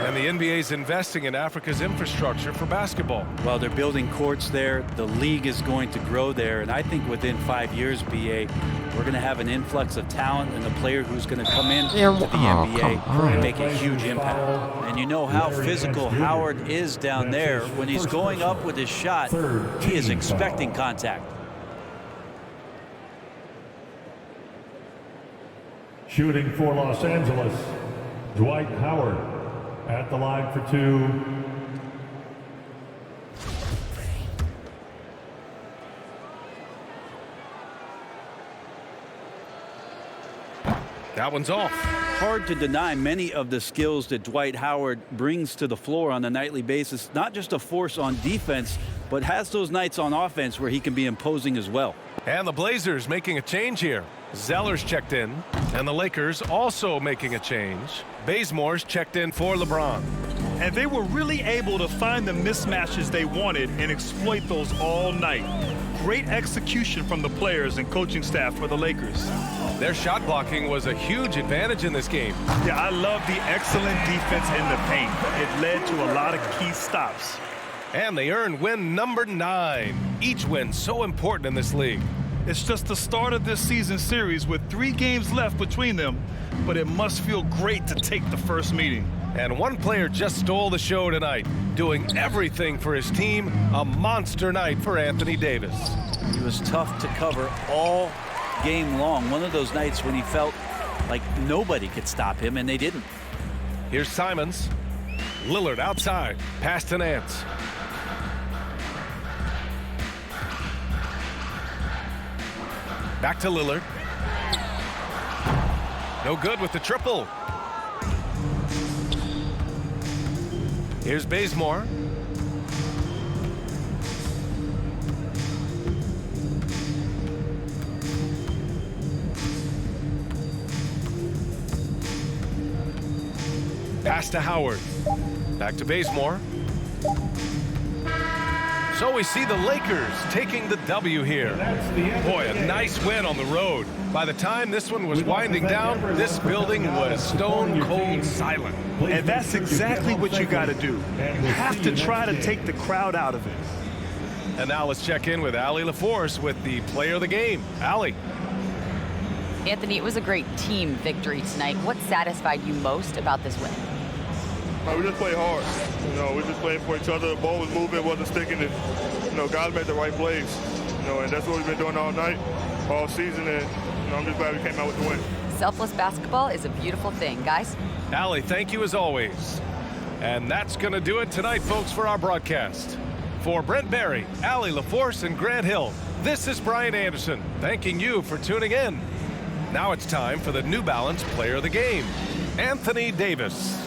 And the NBA is investing in Africa's infrastructure for basketball. Well, they're building courts there. The league is going to grow there. And I think within 5 years, BA, we're going to have an influx of talent and a player who's going to come in to the NBA and make a huge impact. And you know how physical Howard is down there. When he's going up with his shot, he is expecting contact. Shooting for Los Angeles, Dwight Howard at the line for 2. That one's off. Hard to deny many of the skills that Dwight Howard brings to the floor on a nightly basis. Not just a force on defense, but has those nights on offense where he can be imposing as well. And the Blazers making a change here. Zeller's checked in, and the Lakers also making a change. Bazemore's checked in for LeBron. And they were really able to find the mismatches they wanted and exploit those all night. Great execution from the players and coaching staff for the Lakers. Their shot blocking was a huge advantage in this game. Yeah, I love the excellent defense in the paint. It led to a lot of key stops. And they earned win number 9. Each win so important in this league. It's just the start of this season series with 3 games left between them, but it must feel great to take the first meeting. And one player just stole the show tonight, doing everything for his team. A monster night for Anthony Davis. He was tough to cover all game long. One of those nights when he felt like nobody could stop him, and they didn't. Here's Simons. Lillard outside. Pass to Nance. Back to Lillard. No good with the triple. Here's Bazemore. Pass to Howard. Back to Bazemore. So we see the Lakers taking the W here. Boy, a nice win on the road. By the time this one was winding down, this building was stone cold silent. And that's exactly what you got to do. You have to try to take the crowd out of it. And now let's check in with Allie LaForce with the player of the game. Allie. Anthony, it was a great team victory tonight. What satisfied you most about this win? We just played hard. We just played for each other. The ball was moving, wasn't sticking, and guys made the right plays. And that's what we've been doing all night, all season, and I'm just glad we came out with the win. Selfless basketball is a beautiful thing, guys. Allie, thank you as always. And that's going to do it tonight, folks, for our broadcast. For Brent Barry, Allie LaForce, and Grant Hill, this is Brian Anderson, thanking you for tuning in. Now it's time for the New Balance Player of the Game, Anthony Davis.